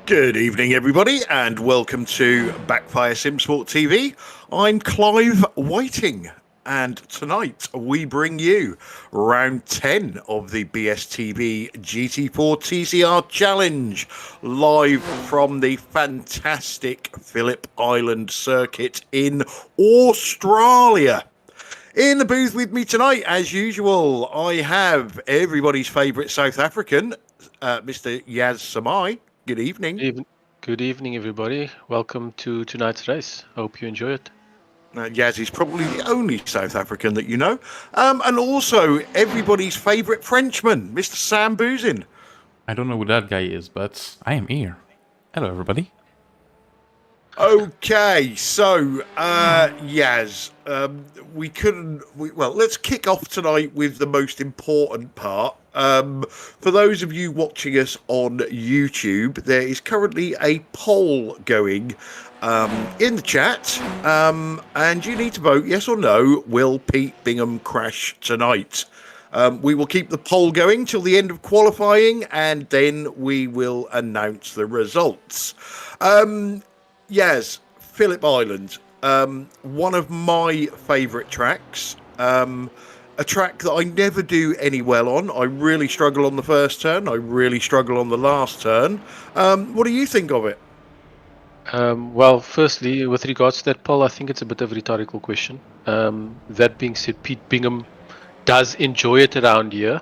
Good evening, everybody, and welcome to Backfire Simsport TV. I'm Clive Whiting, and tonight we bring you round 10 of the BSTV GT4 TCR Challenge, live from the fantastic Phillip Island circuit in Australia. In the booth with me tonight, as usual, I have everybody's favourite South African, Mr. Yaz Samai. Good evening. Good evening, everybody. Welcome to tonight's race. Hope you enjoy it. Yaz is probably the only South African that you know. And also everybody's favourite Frenchman, Mr. Sam Boozin. I don't know who that guy is, but I am here. Hello, everybody. Okay, so Yaz, let's kick off tonight with the most important part. For those of you watching us on YouTube, there is currently a poll going in the chat, and you need to vote yes or no. Will Pete Bingham crash tonight? We will keep the poll going till the end of qualifying, and then we will announce the results. Yes, Phillip Island, one of my favourite tracks, a track that I never do any well on. I really struggle on the first turn, I really struggle on the last turn. What do you think of it? Well, firstly, with regards to that poll, I think it's a bit of a rhetorical question. That being said, Pete Bingham does enjoy it around here.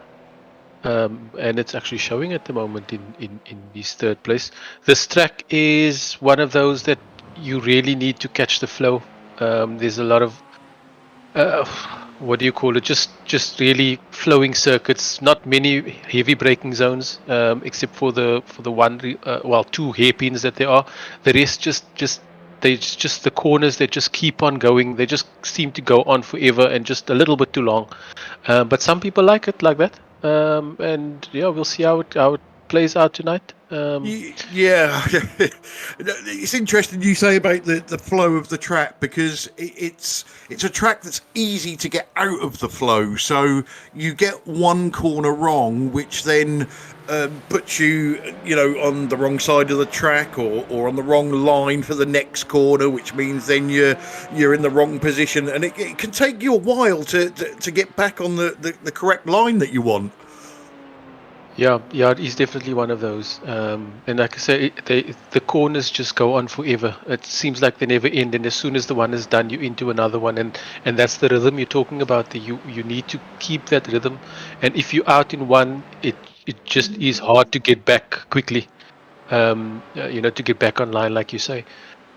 And it's actually showing at the moment in his third place. This track is one of those that you really need to catch the flow. There's a lot of what do you call it? Just really flowing circuits. Not many heavy braking zones, except for the two hairpins that there are. The rest just the corners that just keep on going. They just seem to go on forever and just a little bit too long. But some people like it like that. And yeah, we'll see how it plays out tonight. Yeah, it's interesting you say about the flow of the track, because it's a track that's easy to get out of the flow. So you get one corner wrong, which then puts you on the wrong side of the track or on the wrong line for the next corner, which means then you're in the wrong position, and it can take you a while to get back on the correct line that you want. Yeah, he's definitely one of those. And like I say, the corners just go on forever. It seems like they never end. And as soon as the one is done, you're into another one. And that's the rhythm you're talking about. You need to keep that rhythm. And if you're out in one, it just is hard to get back quickly. To get back online, like you say.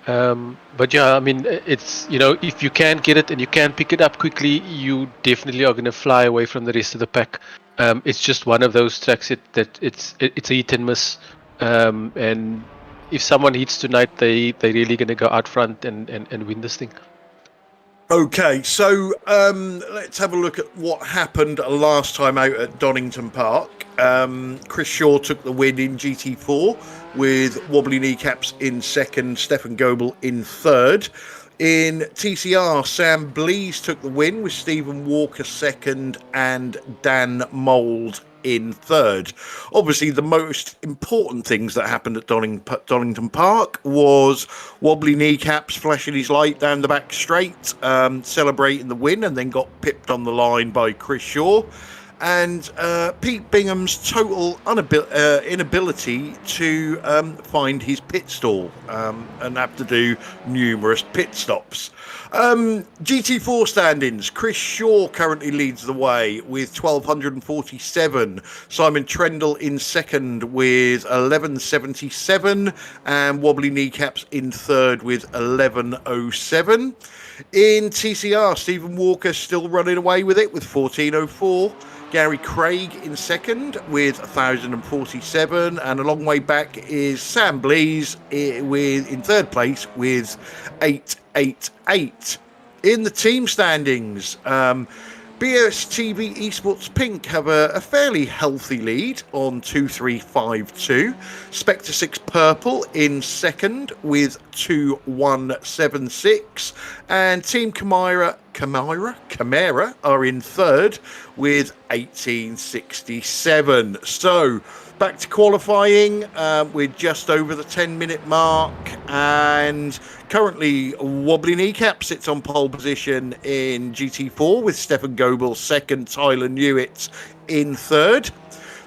But yeah, I mean, it's, if you can get it and you can pick it up quickly, you definitely are going to fly away from the rest of the pack. It's just one of those tracks that it's a hit and miss. And if someone hits tonight, they're really going to go out front and win this thing. Okay, so let's have a look at what happened last time out at Donington Park. Chris Shaw took the win in GT4 with wobbly kneecaps in second, Stefan Goebel in third. In TCR, Sam Blees took the win with Stephen Walker second and Dan Mould in third. Obviously, the most important things that happened at Donington Park was wobbly kneecaps flashing his light down the back straight, celebrating the win, and then got pipped on the line by Chris Shaw. And Pete Bingham's total inability to find his pit stall and have to do numerous pit stops. GT4 standings. Chris Shaw currently leads the way with 1,247. Simon Trendle in second with 1,177. And Wobbly Kneecaps in third with 1,107. In TCR, Stephen Walker still running away with it with 1,404. Gary Craig in second with 1,047, and a long way back is Sam Blees in third place with 888. In the team standings, BSTV Esports Pink have a fairly healthy lead on 2,352. Spectre 6 Purple in second with 2,176. And Team Chimera are in third with 1,867. So back to qualifying. We're just over the 10-minute mark, and currently Wobbly Kneecap sits on pole position in GT4 with Stefan Goebel second, Tyler Newitt in third.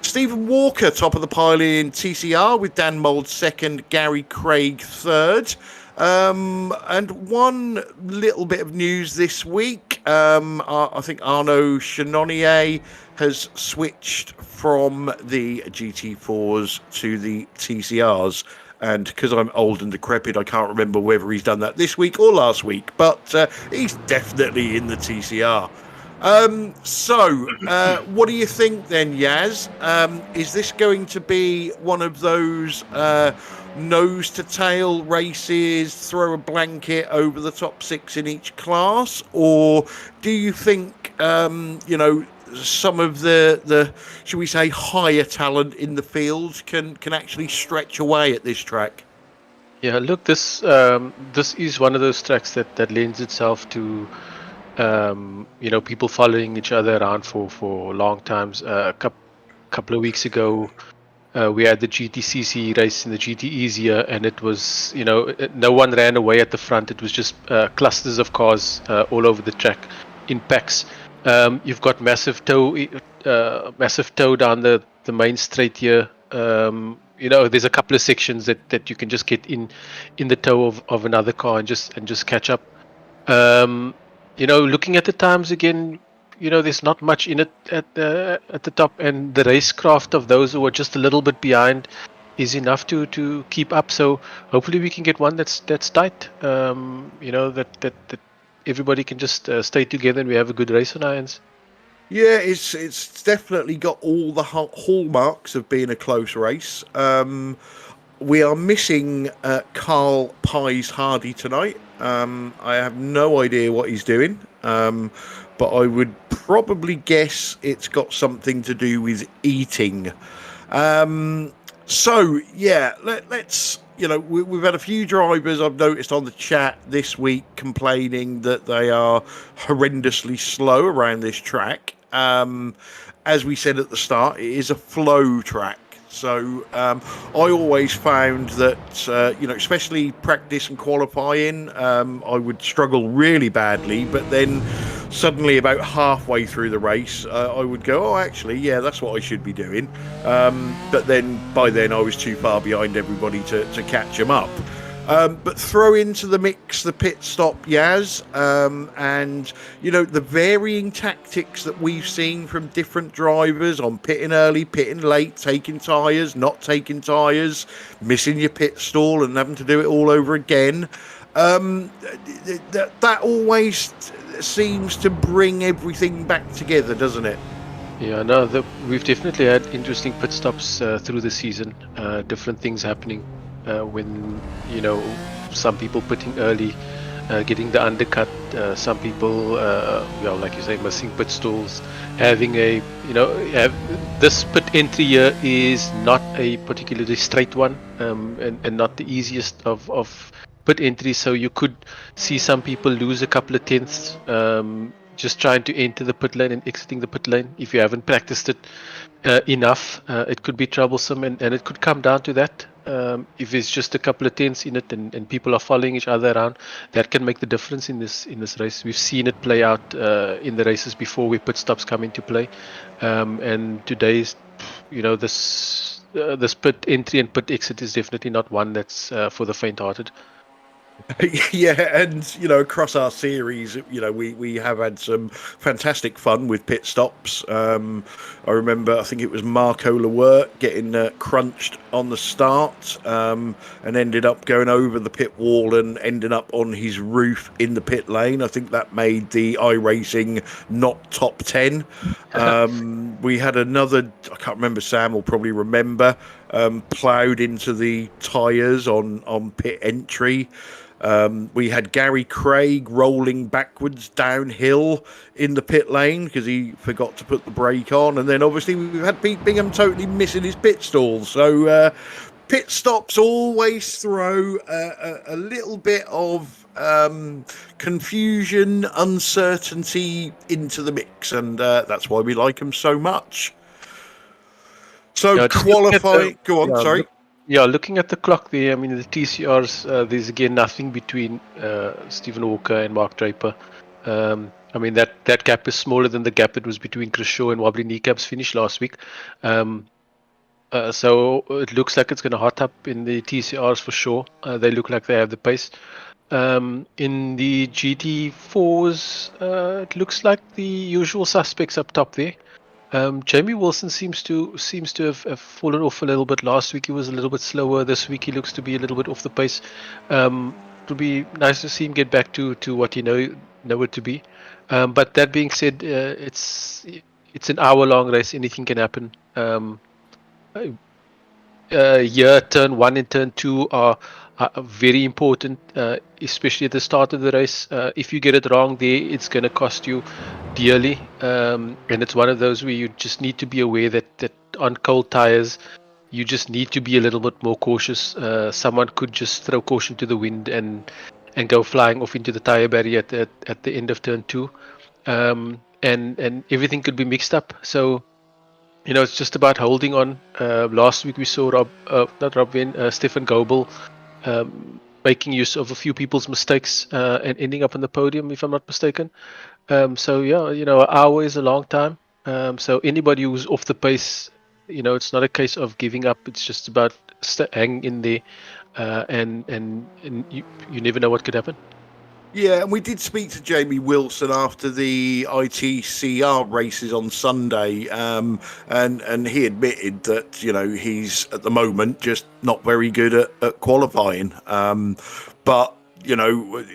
Stephen Walker top of the pile in TCR with Dan Mould second, Gary Craig third. And one little bit of news this week. I think Arnaud Chenonnier has switched from the GT4s to the TCRs. And because I'm old and decrepit, I can't remember whether he's done that this week or last week. But he's definitely in the TCR. What do you think then, Yaz? Is this going to be one of those nose to tail races, throw a blanket over the top six in each class, or do you think some of the should we say higher talent in the field can actually stretch away at this track? Yeah, look, this is one of those tracks that lends itself to people following each other around for long times. A couple of weeks ago, we had the GTCC race in the GT Easier, and it was, no one ran away at the front. It was just clusters of cars all over the track in packs. You've got massive tow down the main straight here. There's a couple of sections that you can just get in the tow of another car and just catch up. Looking at the times again, there's not much in it at the top, and the racecraft of those who are just a little bit behind is enough to keep up. So hopefully we can get one that's tight. That everybody can just stay together and we have a good race on our hands. Yeah, it's definitely got all the hallmarks of being a close race. We are missing Carl Pies Hardy tonight. I have no idea what he's doing, but I would probably guess it's got something to do with eating. Let's. We've had a few drivers I've noticed on the chat this week complaining that they are horrendously slow around this track. As we said at the start, it is a flow track. So I always found that, especially practice and qualifying, I would struggle really badly. But then suddenly about halfway through the race, I would go, oh, actually, yeah, that's what I should be doing. But then by then I was too far behind everybody to catch them up. But throw into the mix the pit stop, Yaz, and the varying tactics that we've seen from different drivers on pitting early, pitting late, taking tyres, not taking tyres, missing your pit stall and having to do it all over again. That always seems to bring everything back together, doesn't it? Yeah, no, we've definitely had interesting pit stops through the season. Different things happening. When some people pitting early, getting the undercut, some people like you say, missing pit stalls, having this pit entry here is not a particularly straight one, and not the easiest of pit entries, so you could see some people lose a couple of tenths just trying to enter the pit lane and exiting the pit lane. If you haven't practiced it enough, it could be troublesome, and it could come down to that. If it's just a couple of tenths in it and people are following each other around, that can make the difference in this race. We've seen it play out in the races before where pit stops come into play, and today's this pit entry and pit exit is definitely not one that's for the faint-hearted. Yeah, and across our series, we have had some fantastic fun with pit stops. I remember, I think it was Marco Lewert getting crunched on the start, and ended up going over the pit wall and ending up on his roof in the pit lane. I think that made the iRacing not top 10. We had another, I can't remember, Sam will probably remember, ploughed into the tyres on pit entry. We had Gary Craig rolling backwards downhill in the pit lane because he forgot to put the brake on, and then obviously we've had Pete Bingham totally missing his pit stall. So pit stops always throw a little bit of confusion, uncertainty into the mix, and that's why we like them so much. So Yeah, just looking at qualify. the- Go on. yeah, Sorry. looking at the clock there, I mean, the TCRs, there's again nothing between Stephen Walker and Mark Draper. I mean, that gap is smaller than the gap that was between Chris Shaw and Wobbly Kneecap's finish last week. So it looks like it's going to hot up in the TCRs for sure. They look like they have the pace. In the GT4s, it looks like the usual suspects up top there. Jamie Wilson seems to have fallen off a little bit. Last week he was a little bit slower. This week he looks to be a little bit off the pace. It'll be nice to see him get back to what you know it to be. But that being said, it's an hour-long race. Anything can happen. Turn 1 and turn 2 are very important, especially at the start of the race. If you get it wrong there, it's going to cost you dearly. And it's one of those where you just need to be aware that on cold tires, you just need to be a little bit more cautious. Someone could just throw caution to the wind and go flying off into the tire barrier at the end of turn 2. And everything could be mixed up. So, it's just about holding on. Last week we saw Stefan Goebel making use of a few people's mistakes and ending up on the podium, if I'm not mistaken. So an hour is a long time. So anybody who's off the pace, it's not a case of giving up. It's just about hanging in there, and you never know what could happen. Yeah, and we did speak to Jamie Wilson after the ITCR races on Sunday, and he admitted that he's at the moment just not very good at qualifying, but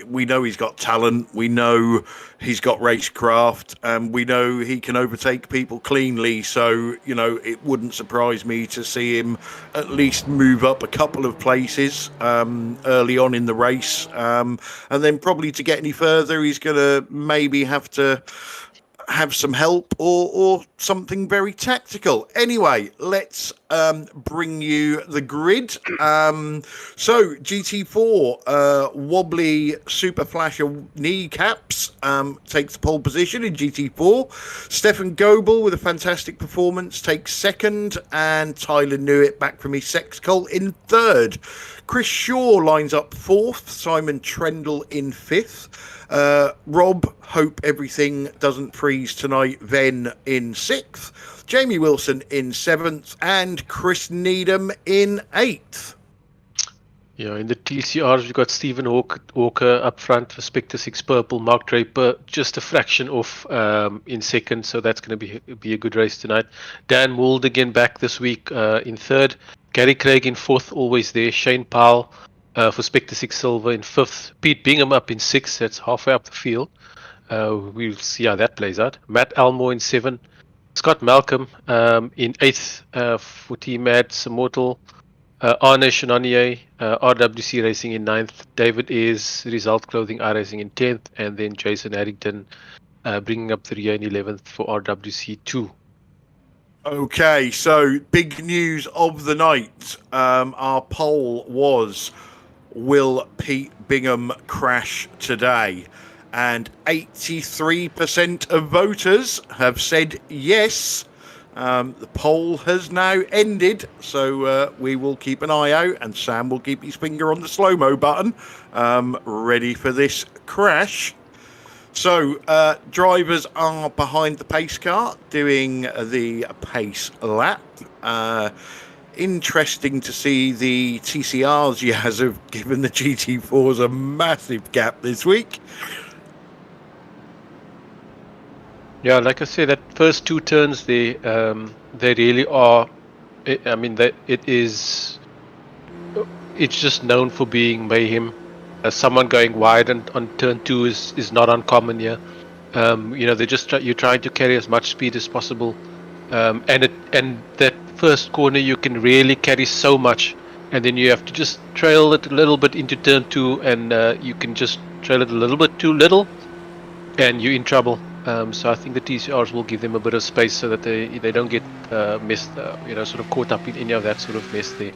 we know he's got talent, we know he's got racecraft, and we know he can overtake people cleanly. So it wouldn't surprise me to see him at least move up a couple of places early on in the race, and then probably to get any further he's going to maybe have to have some help or something very tactical. Anyway, let's bring you the grid. So GT4, Wobbly Super Flasher Kneecaps takes the pole position in GT4. Stefan Goebel with a fantastic performance takes second, and Tyler Newitt back from his sex cult in third. Chris Shaw lines up fourth, Simon Trendle in fifth. Rob, hope everything doesn't freeze tonight, then in sixth. Jamie Wilson in seventh, and Chris Needham in eighth. Yeah, in the TCRs, we've got Stephen Walker up front for Spectre 6 Purple, Mark Draper just a fraction off in second, so that's going to be a good race tonight. Dan Mould again back this week in third. Gary Craig in fourth, always there. Shane Powell for Spectre 6 Silver in fifth. Pete Bingham up in sixth, that's halfway up the field. We'll see how that plays out. Matt Elmore in seventh. Scott Malcolm in eighth for Team Mads Immortal. Arne Chenonier, RWC Racing in ninth. David Ayres, Result Clothing iRacing in 10th. And then Jason Harrington bringing up the rear in 11th for RWC 2. Okay, so big news of the night. Our poll was, will Pete Bingham crash today? And 83% of voters have said yes. The poll has now ended, so we will keep an eye out, and Sam will keep his finger on the slow-mo button, ready for this crash. So drivers are behind the pace car doing the pace lap. Interesting to see the TCRs Yaz have given the GT4s a massive gap this week. Yeah, like I said, that first two turns, they really are. I mean, it's just known for being mayhem. Someone going wide on turn 2 is not uncommon here. You're trying to carry as much speed as possible, and that first corner you can really carry so much, and then you have to just trail it a little bit into turn 2, and you can just trail it a little bit too little, and you're in trouble. So I think the TCRs will give them a bit of space so that they don't get missed, sort of caught up in any of that sort of mess there.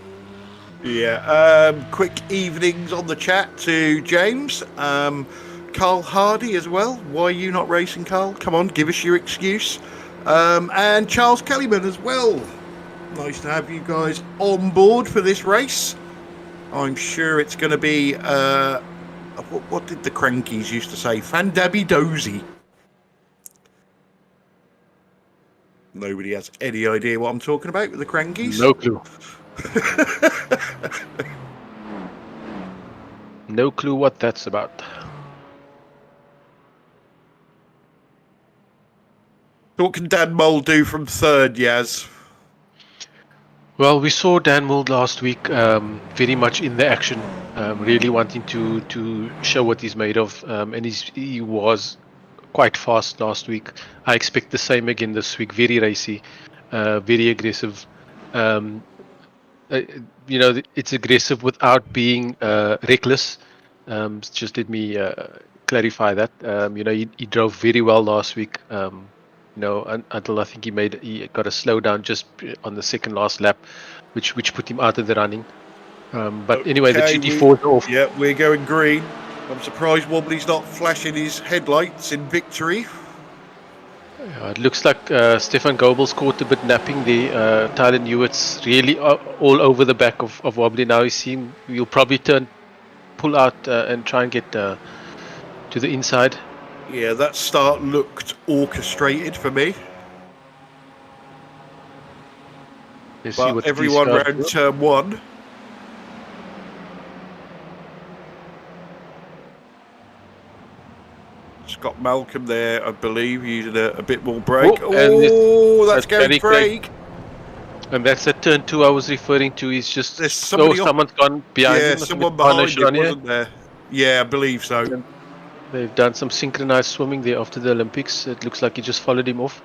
Yeah. Quick evenings on the chat to James. Carl Hardy as well. Why are you not racing, Carl? Come on, give us your excuse. And Charles Kellyman as well. Nice to have you guys on board for this race. I'm sure it's going to be, what did the crankies used to say? Fandabby dozy. Nobody has any idea what I'm talking about with the crankies. No clue. No clue what that's about. What can Dan Mole do from third, Yaz? Well, we saw Dan Mould last week, very much in the action, really wanting to show what he's made of, and he was quite fast last week. I expect the same again this week. Very racy, very aggressive. It's aggressive without being reckless. Just let me clarify that. He drove very well last week. Until I think he got a slowdown just on the second last lap, which put him out of the running. But anyway, the GT4 is off. Yeah, we're going green. I'm surprised Wobbly's not flashing his headlights in victory. It looks like Stefan Goebbels caught a bit napping there. Tyler Newitt's really all over the back of Wobbly now. He'll probably pull out and try and get to the inside. Yeah, that start looked orchestrated for me. But everyone round turn one. Scott Malcolm there, I believe, using a bit more brake. That's going Craig. And that's that turn 2 I was referring to. He's just someone's gone behind him. Yeah, someone behind him, wasn't there? Yeah, I believe so. They've done some synchronized swimming there after the Olympics. It looks like he just followed him off.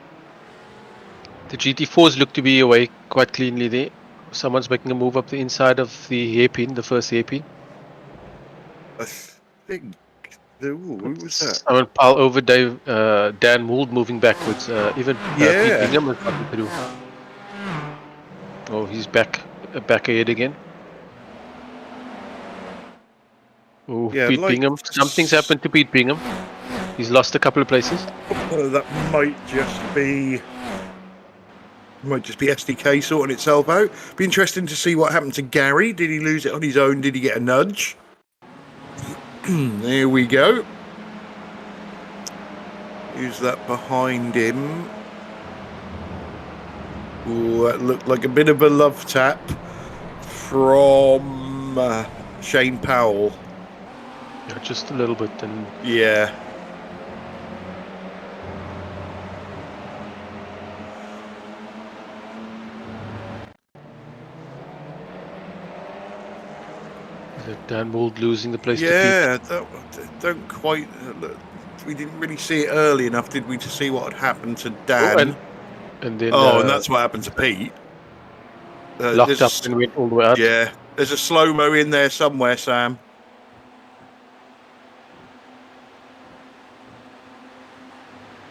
The GT4s look to be away quite cleanly there. Someone's making a move up the inside of the hairpin, the first hairpin. I think. Who was that? Someone pile over Dan Mould moving backwards. Even Pete Bingham was coming through. Oh, he's back ahead again. Oh, yeah, Pete Bingham. Something's happened to Pete Bingham. He's lost a couple of places. That might just be SDK sorting itself out. Be interesting to see what happened to Gary. Did he lose it on his own? Did he get a nudge? There we go. Who's that behind him? Ooh, that looked like a bit of a love tap from Shane Powell. Yeah, just a little bit. And yeah. Dan Mould losing the place to Pete. Don't quite... we didn't really see it early enough, did we, to see what had happened to Dan? And then... and that's what happened to Pete. Locked up and went all the way out. Yeah, there's a slow-mo in there somewhere, Sam.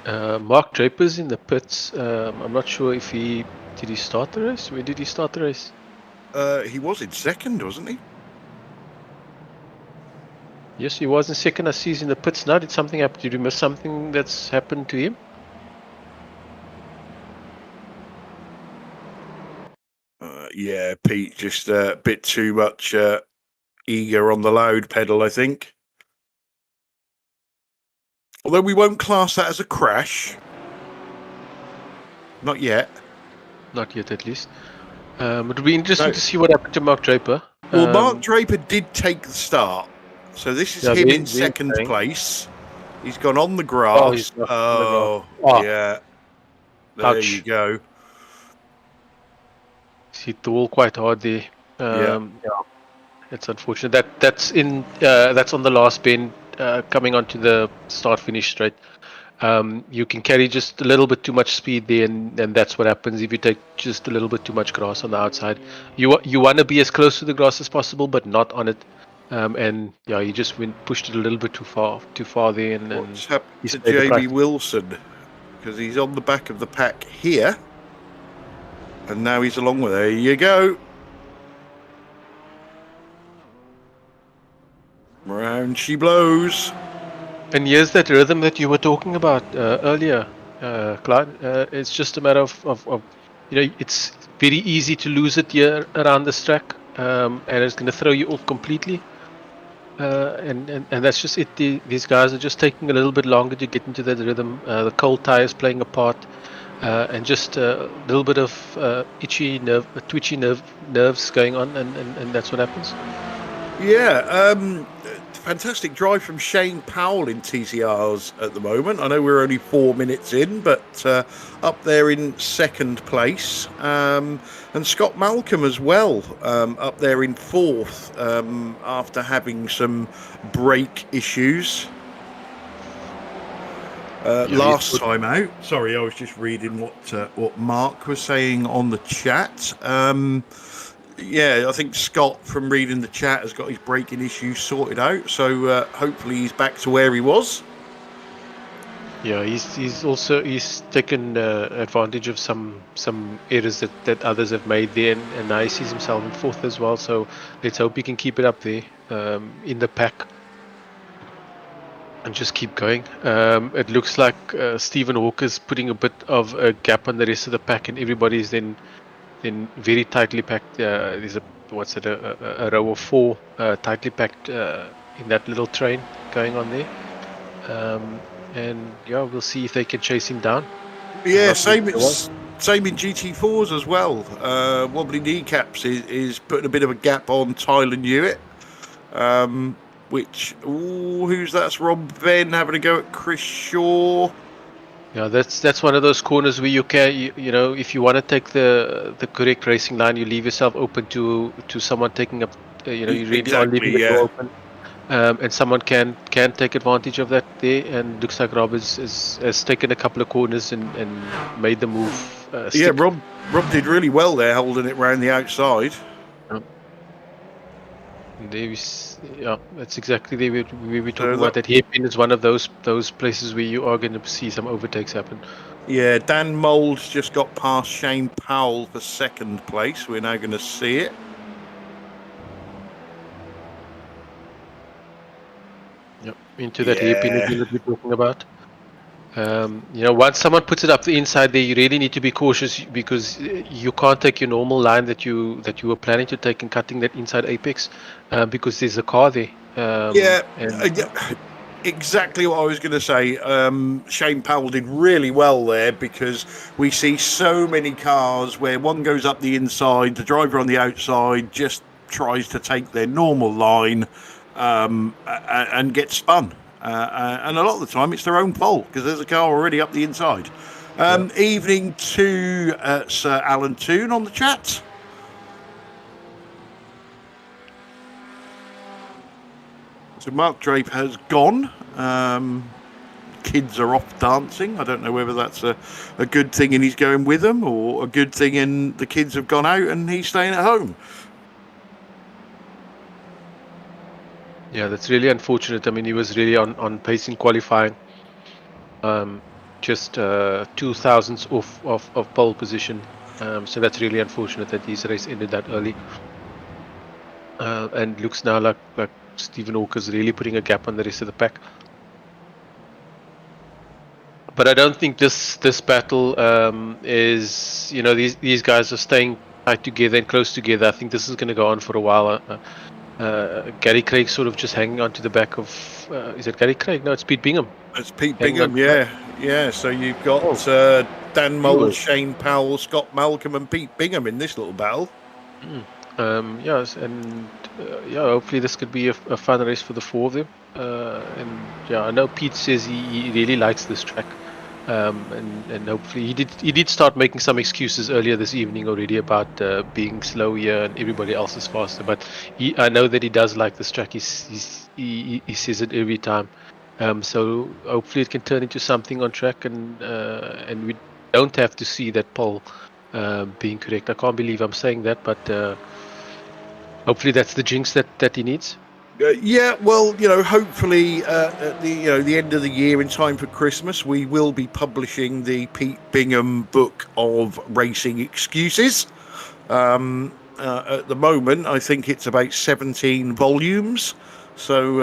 Mark Draper's in the pits. I'm not sure if did he start the race? Where did he start the race? He was in second, wasn't he? Yes, he was in second. I see he's in the pits now. Did something happen? Did you miss something that's happened to him? Yeah, Pete just a bit too much eager on the load pedal, I think. Although we won't class that as a crash. Not yet. Not yet, at least. It would be interesting to see what happened to Mark Draper. Well, Mark Draper did take the start. So this is him in second place. He's gone on the grass. Yeah. There you go. He hit the wall quite hard there. Yeah. It's unfortunate. That's on the last bend, coming onto the start-finish straight. You can carry just a little bit too much speed there, and that's what happens if you take just a little bit too much grass on the outside. You want to be as close to the grass as possible, but not on it. He just pushed it a little bit too far there. What's happened to Jamie Wilson? Because he's on the back of the pack here, and now he's along with. There you go. Round she blows. And here's that rhythm that you were talking about earlier, Clyde. It's just a matter of it's very easy to lose it here around this track, and it's going to throw you off completely. And that's just it. These guys are just taking a little bit longer to get into that rhythm. The cold tires playing a part, and just a little bit of twitchy nerves going on, and that's what happens. Yeah, fantastic drive from Shane Powell in TCRs at the moment. I know we're only 4 minutes in, but up there in second place. And Scott Malcolm as well, up there in fourth, after having some brake issues last time out. Sorry, I was just reading what Mark was saying on the chat. Yeah, I think Scott, from reading the chat, has got his braking issues sorted out. So hopefully he's back to where he was. Yeah, he's taken advantage of some errors that others have made there, and now he sees himself in fourth as well. So let's hope he can keep it up there in the pack and just keep going. It looks like Stephen Walker's putting a bit of a gap on the rest of the pack, and everybody's then very tightly packed. There's a row of four tightly packed in that little train going on there. And yeah, we'll see if they can chase him down. Yeah, same in GT4s as well. Wobbly Kneecaps is putting a bit of a gap on Tyler Newitt. Who's that's Rob Venn having a go at Chris Shaw. Yeah, that's one of those corners where you can, you know, if you want to take the correct racing line, you leave yourself open to someone taking up, you really are leaving the door open, and someone can take advantage of that there. And looks like Rob has taken a couple of corners and made the move. Yeah, Rob did really well there, holding it round the outside. Yeah, that's exactly the way we were talking about. That hairpin is one of those places where you are going to see some overtakes happen. Yeah, Dan Mold's just got past Shane Powell for second place. We're now going to see it. Yep, into that hairpin again that we're talking about. Once someone puts it up the inside there, you really need to be cautious, because you can't take your normal line that you were planning to take and cutting that inside apex, because there's a car there. Exactly what I was going to say. Shane Powell did really well there, because we see so many cars where one goes up the inside, the driver on the outside just tries to take their normal line and get spun. And a lot of the time it's their own fault, because there's a car already up the inside. Evening to Sir Alan Toon on the chat. So Mark Drape has gone. Kids are off dancing. I don't know whether that's a good thing and he's going with them, or a good thing and the kids have gone out and he's staying at home. Yeah, that's really unfortunate. I mean, he was really on pace in qualifying. Just 2 thousandths of pole position. So that's really unfortunate that his race ended that early. And looks now like Stephen Walker's really putting a gap on the rest of the pack. But I don't think this battle is, these guys are staying tight together and close together. I think this is going to go on for a while. Gary Craig sort of just hanging on to the back of, is it Gary Craig? No, it's Pete Bingham. It's Pete Bingham, yeah. So you've got Dan Mold, Shane Powell, Scott Malcolm and Pete Bingham in this little battle. Yes, and hopefully this could be a fun race for the four of them. I know Pete says he really likes this track. And hopefully he did start making some excuses earlier this evening already about being slow here and everybody else is faster. But I know that he does like this track. He says it every time. So hopefully it can turn into something on track, and we don't have to see that pole being correct. I can't believe I'm saying that, but hopefully that's the jinx that he needs. Hopefully at the end of the year, in time for Christmas, we will be publishing the Pete Bingham book of racing excuses. At the moment, I think it's about 17 volumes. So,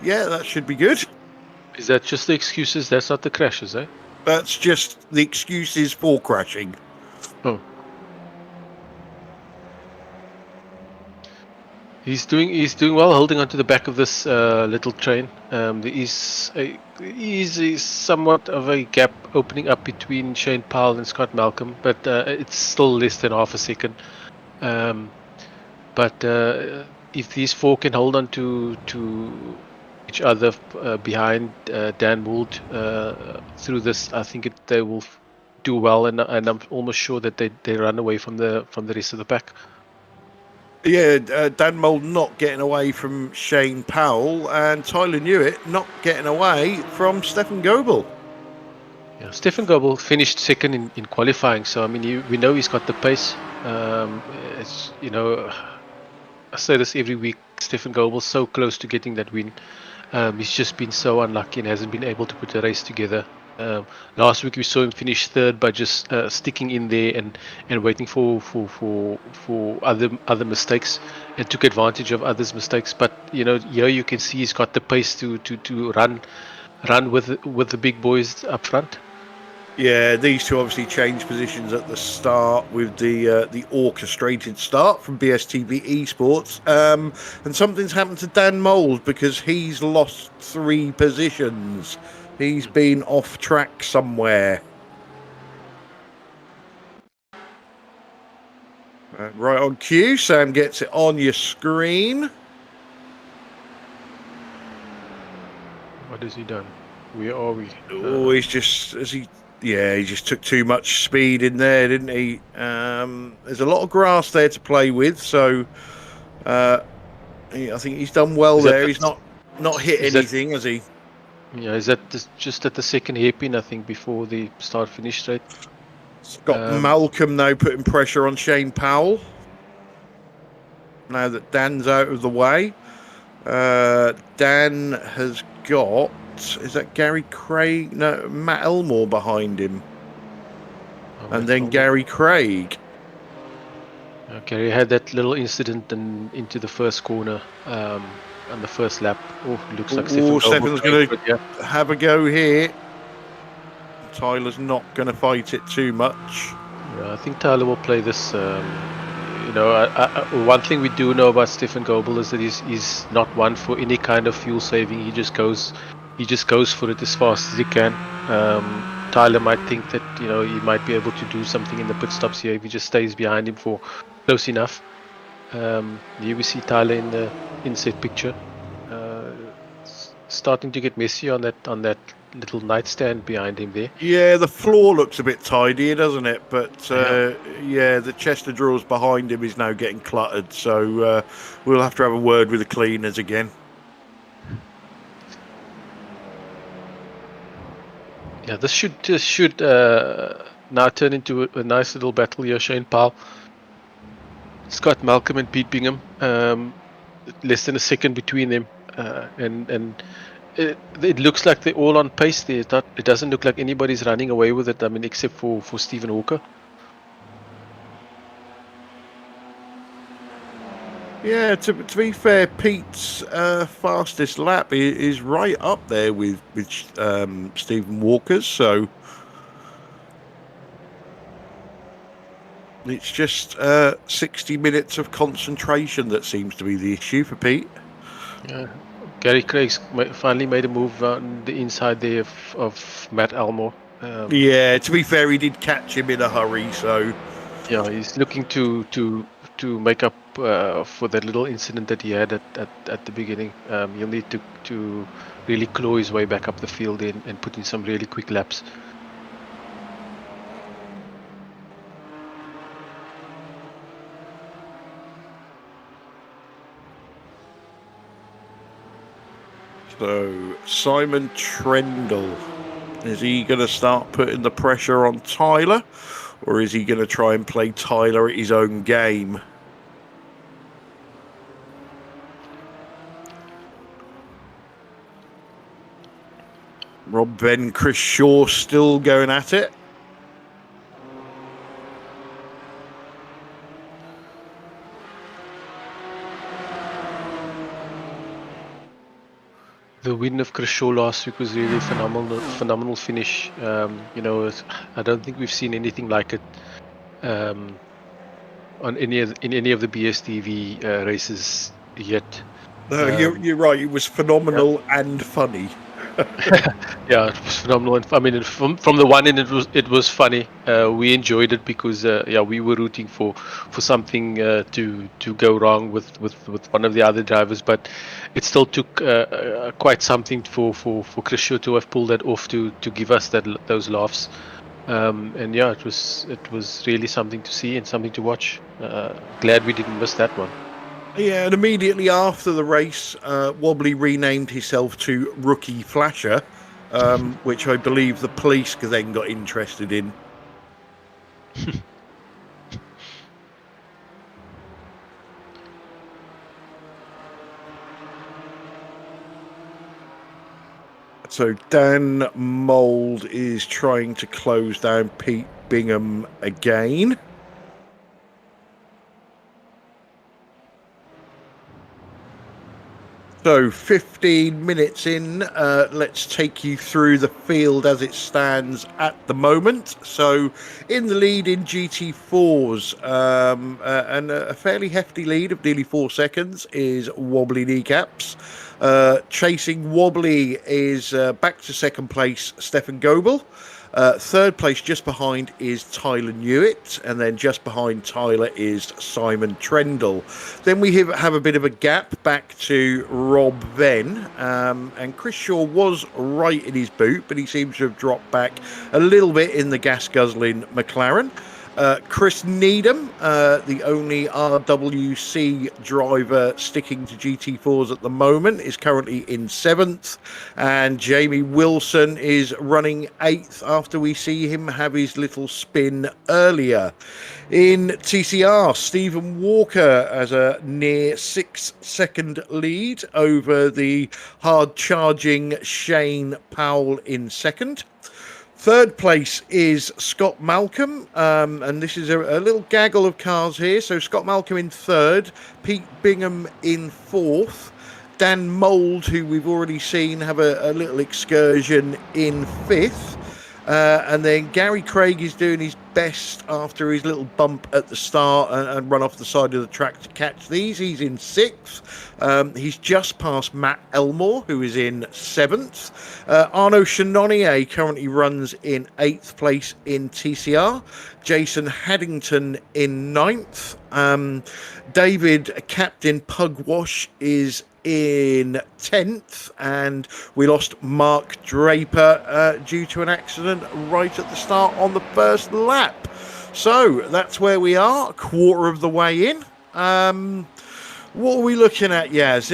that should be good. Is that just the excuses? That's not the crashes, eh? That's just the excuses for crashing. Oh. He's doing well, holding onto the back of this little train. There is somewhat of a gap opening up between Shane Powell and Scott Malcolm, but it's still less than half a second. But if these four can hold on to each other behind Dan Wold through this, I think they will do well, and I'm almost sure that they run away from the rest of the pack. Yeah, Dan Mould not getting away from Shane Powell, and Tyler Newitt not getting away from Stefan Goebel. Yeah, Stefan Goebel finished second in qualifying, so I mean, we know he's got the pace. It's, you know, I say this every week. Stefan Goebel's so close to getting that win. He's just been so unlucky and hasn't been able to put a race together. Last week we saw him finish third by just sticking in there and waiting for other mistakes, and took advantage of others' mistakes. But you know, here you can see he's got the pace to run with the big boys up front. Yeah, these two obviously changed positions at the start with the orchestrated start from BSTV Esports, and something's happened to Dan Mould because he's lost 3 positions. He's been off track somewhere. Right on cue, Sam gets it on your screen. What has he done? Where are we? Oh, he's just he just took too much speed in there, didn't he? There's a lot of grass there to play with, so I think he's done well there. He's not hit anything, has he? Yeah, is that just at the second hairpin, I think, before the start-finish straight? Scott Malcolm now putting pressure on Shane Powell. Now that Dan's out of the way. Dan has got... Is that Gary Craig? No, Matt Elmore behind him. And then Gary Craig. Gary had that little incident into the first corner on the first lap. Oh, looks like Stefan's going to have a go here. Tyler's not going to fight it too much. Yeah, I think Tyler will play this. You know, one thing we do know about Stefan Goebel is that he's not one for any kind of fuel saving. He just goes for it as fast as he can. Tyler might think that, you know, he might be able to do something in the pit stops here if he just stays behind him for close enough. Here we see Tyler in the inset picture, starting to get messy on that little nightstand behind him there. Yeah, the floor looks a bit tidier, doesn't it? But yeah, the chest of drawers behind him is now getting cluttered. So we'll have to have a word with the cleaners again. Yeah, this should now turn into a nice little battle here. Shane Powell, Scott Malcolm, and Pete Bingham. Less than a second between them, and it looks like they're all on pace there. It doesn't look like anybody's running away with it. I mean, except for Stephen Walker. Yeah, to be fair, Pete's fastest lap is right up there with Stephen Walker's, so it's just 60 minutes of concentration that seems to be the issue for Pete. Yeah, Gary Craig's finally made a move on the inside there of Matt Elmore. Yeah, to be fair, he did catch him in a hurry, so yeah, he's looking to make up for that little incident that he had at the beginning. He'll need to really claw his way back up the field and put in some really quick laps. So Simon Trendle, is he going to start putting the pressure on Tyler, or is he going to try and play Tyler at his own game? Rob Venn, Chris Shaw still going at it. The win of Chris Shaw last week was really phenomenal finish. You know, I don't think we've seen anything like it in any of the BSTV races yet. No, you're right. It was phenomenal and funny. Yeah, it was phenomenal. And I mean, from the one end, it was funny. We enjoyed it because we were rooting for something to go wrong with one of the other drivers, but it still took quite something for Chris to have pulled that off to give us those laughs. And yeah, it was really something to see and something to watch. Glad we didn't miss that one. Yeah, and immediately after the race, Wobbly renamed himself to Rookie Flasher, which I believe the police then got interested in. So Dan Mould is trying to close down Pete Bingham again. So 15 minutes in, let's take you through the field as it stands at the moment. So in the lead in GT4s, and a fairly hefty lead of nearly 4 seconds is Wobbly Kneecaps. Chasing Wobbly is back to second place, Stefan Goebel. Third place just behind is Tyler Newitt, and then just behind Tyler is Simon Trendle. Then we have a bit of a gap back to Rob Venn, and Chris Shaw was right in his boot, but he seems to have dropped back a little bit in the gas-guzzling McLaren. Chris Needham, the only RWC driver sticking to GT4s at the moment, is currently in 7th, and Jamie Wilson is running 8th after we see him have his little spin earlier. In TCR, Stephen Walker has a near 6-second lead over the hard-charging Shane Powell in 2nd. Third place is Scott Malcolm, and this is a little gaggle of cars here. So Scott Malcolm in 3rd, Pete Bingham in 4th, Dan Mould, who we've already seen have a little excursion, in 5th. And then Gary Craig is doing his best after his little bump at the start and run off the side of the track to catch these. He's in 6th. He's just past Matt Elmore, who is in 7th. Arnaud Chenonnier currently runs in 8th place in TCR. Jason Haddington in 9th. David Captain Pugwash is in 10th, and we lost Mark Draper due to an accident right at the start on the first lap. So that's where we are, a quarter of the way in. What are we looking at, Yaz?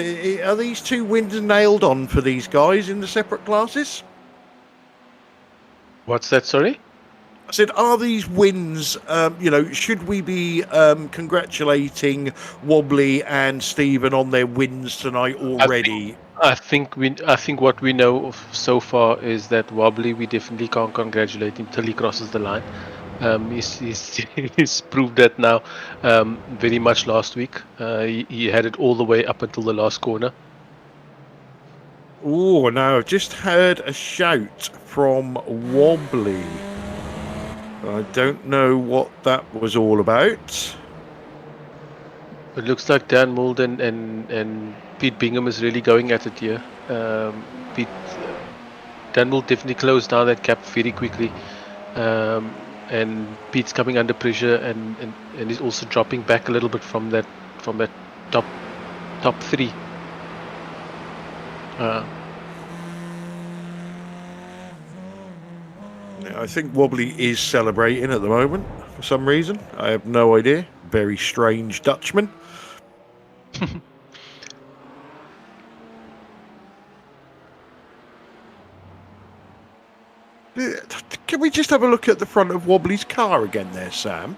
Are these 2 wins nailed on for these guys in the separate classes? What's that, sorry? I said, are these wins, should we be congratulating Wobbly and Stephen on their wins tonight already? I think what we know of so far is that Wobbly, we definitely can't congratulate him till he crosses the line. He's proved that now very much last week. He had it all the way up until the last corner. Oh, now I've just heard a shout from Wobbly. I don't know what that was all about. It looks like Dan Mould and Pete Bingham is really going at it here. Dan Mould definitely closed down that gap very quickly. And Pete's coming under pressure and he's also dropping back a little bit from that top 3. I think Wobbly is celebrating at the moment for some reason. I have no idea. Very strange Dutchman. Can we just have a look at the front of Wobbly's car again there, Sam?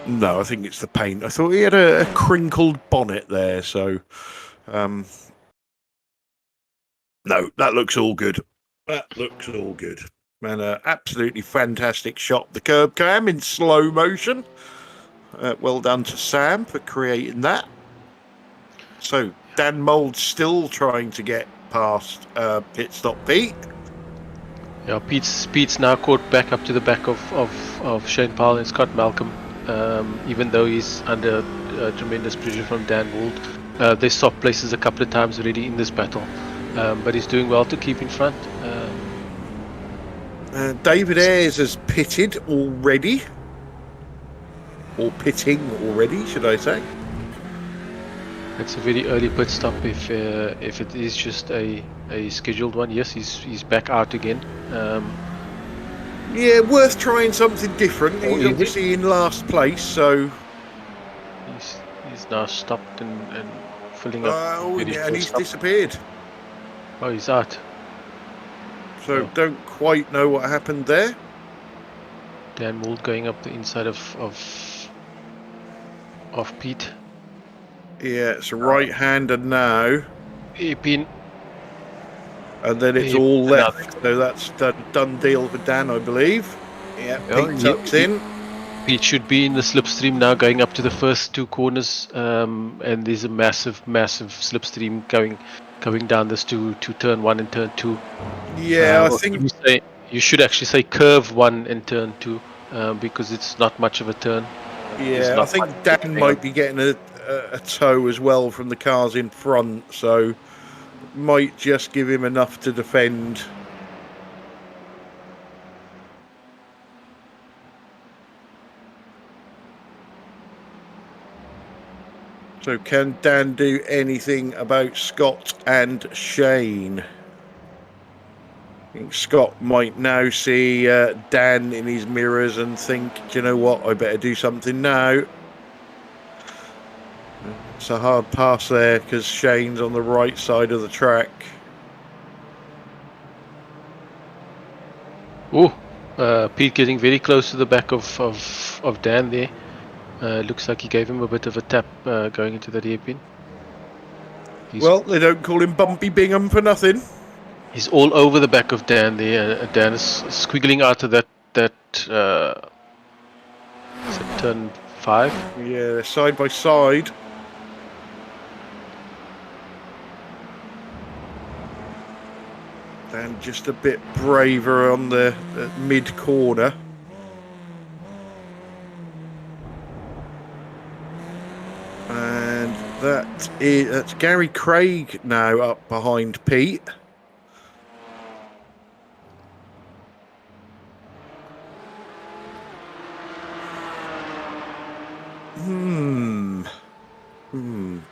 No, I think it's the paint. I thought he had a crinkled bonnet there, so... no, that looks all good. That looks all good. And absolutely fantastic shot. The curb cam in slow motion. Well done to Sam for creating that. So Dan Mould still trying to get past pit stop Pete. Yeah, Pete's now caught back up to the back of Shane Powell and Scott Malcolm. Even though he's under tremendous pressure from Dan Wold. They swapped places a couple of times already in this battle, but he's doing well to keep in front. David Ayres has pitted already, or pitting already, should I say? It's a very early pit stop if it is just a scheduled one. Yes, he's back out again. Yeah, worth trying something different. Oh, He's obviously in last place, so... He's now stopped and filling up. Oh, yeah, and he's disappeared. Oh, he's out. So don't quite know what happened there. Dan Wold going up the inside of Pete. Yeah, it's a right-hander now. Pin. And then it's all left. So that's done deal for Dan, I believe. Yeah, Pete tucks in. Pete should be in the slipstream now, going up to the first two corners. And there's a massive slipstream going down this to turn 1 and turn 2. Yeah, I think you should actually say curve 1 and turn 2, because it's not much of a turn. Yeah, I think Dan might be getting a tow as well from the cars in front, so might just give him enough to defend. So can Dan do anything about Scott and Shane? I think Scott might now see Dan in his mirrors and think, do you know what, I better do something now. It's a hard pass there because Shane's on the right side of the track. Pete getting very close to the back of Dan there. Looks like he gave him a bit of a tap going into the rear pin. Well, they don't call him Bumpy Bingham for nothing. He's all over the back of Dan there. Dan is squiggling out of that is it turn 5? Yeah, they're side by side. Dan just a bit braver on the mid corner. And that's Gary Craig now up behind Pete.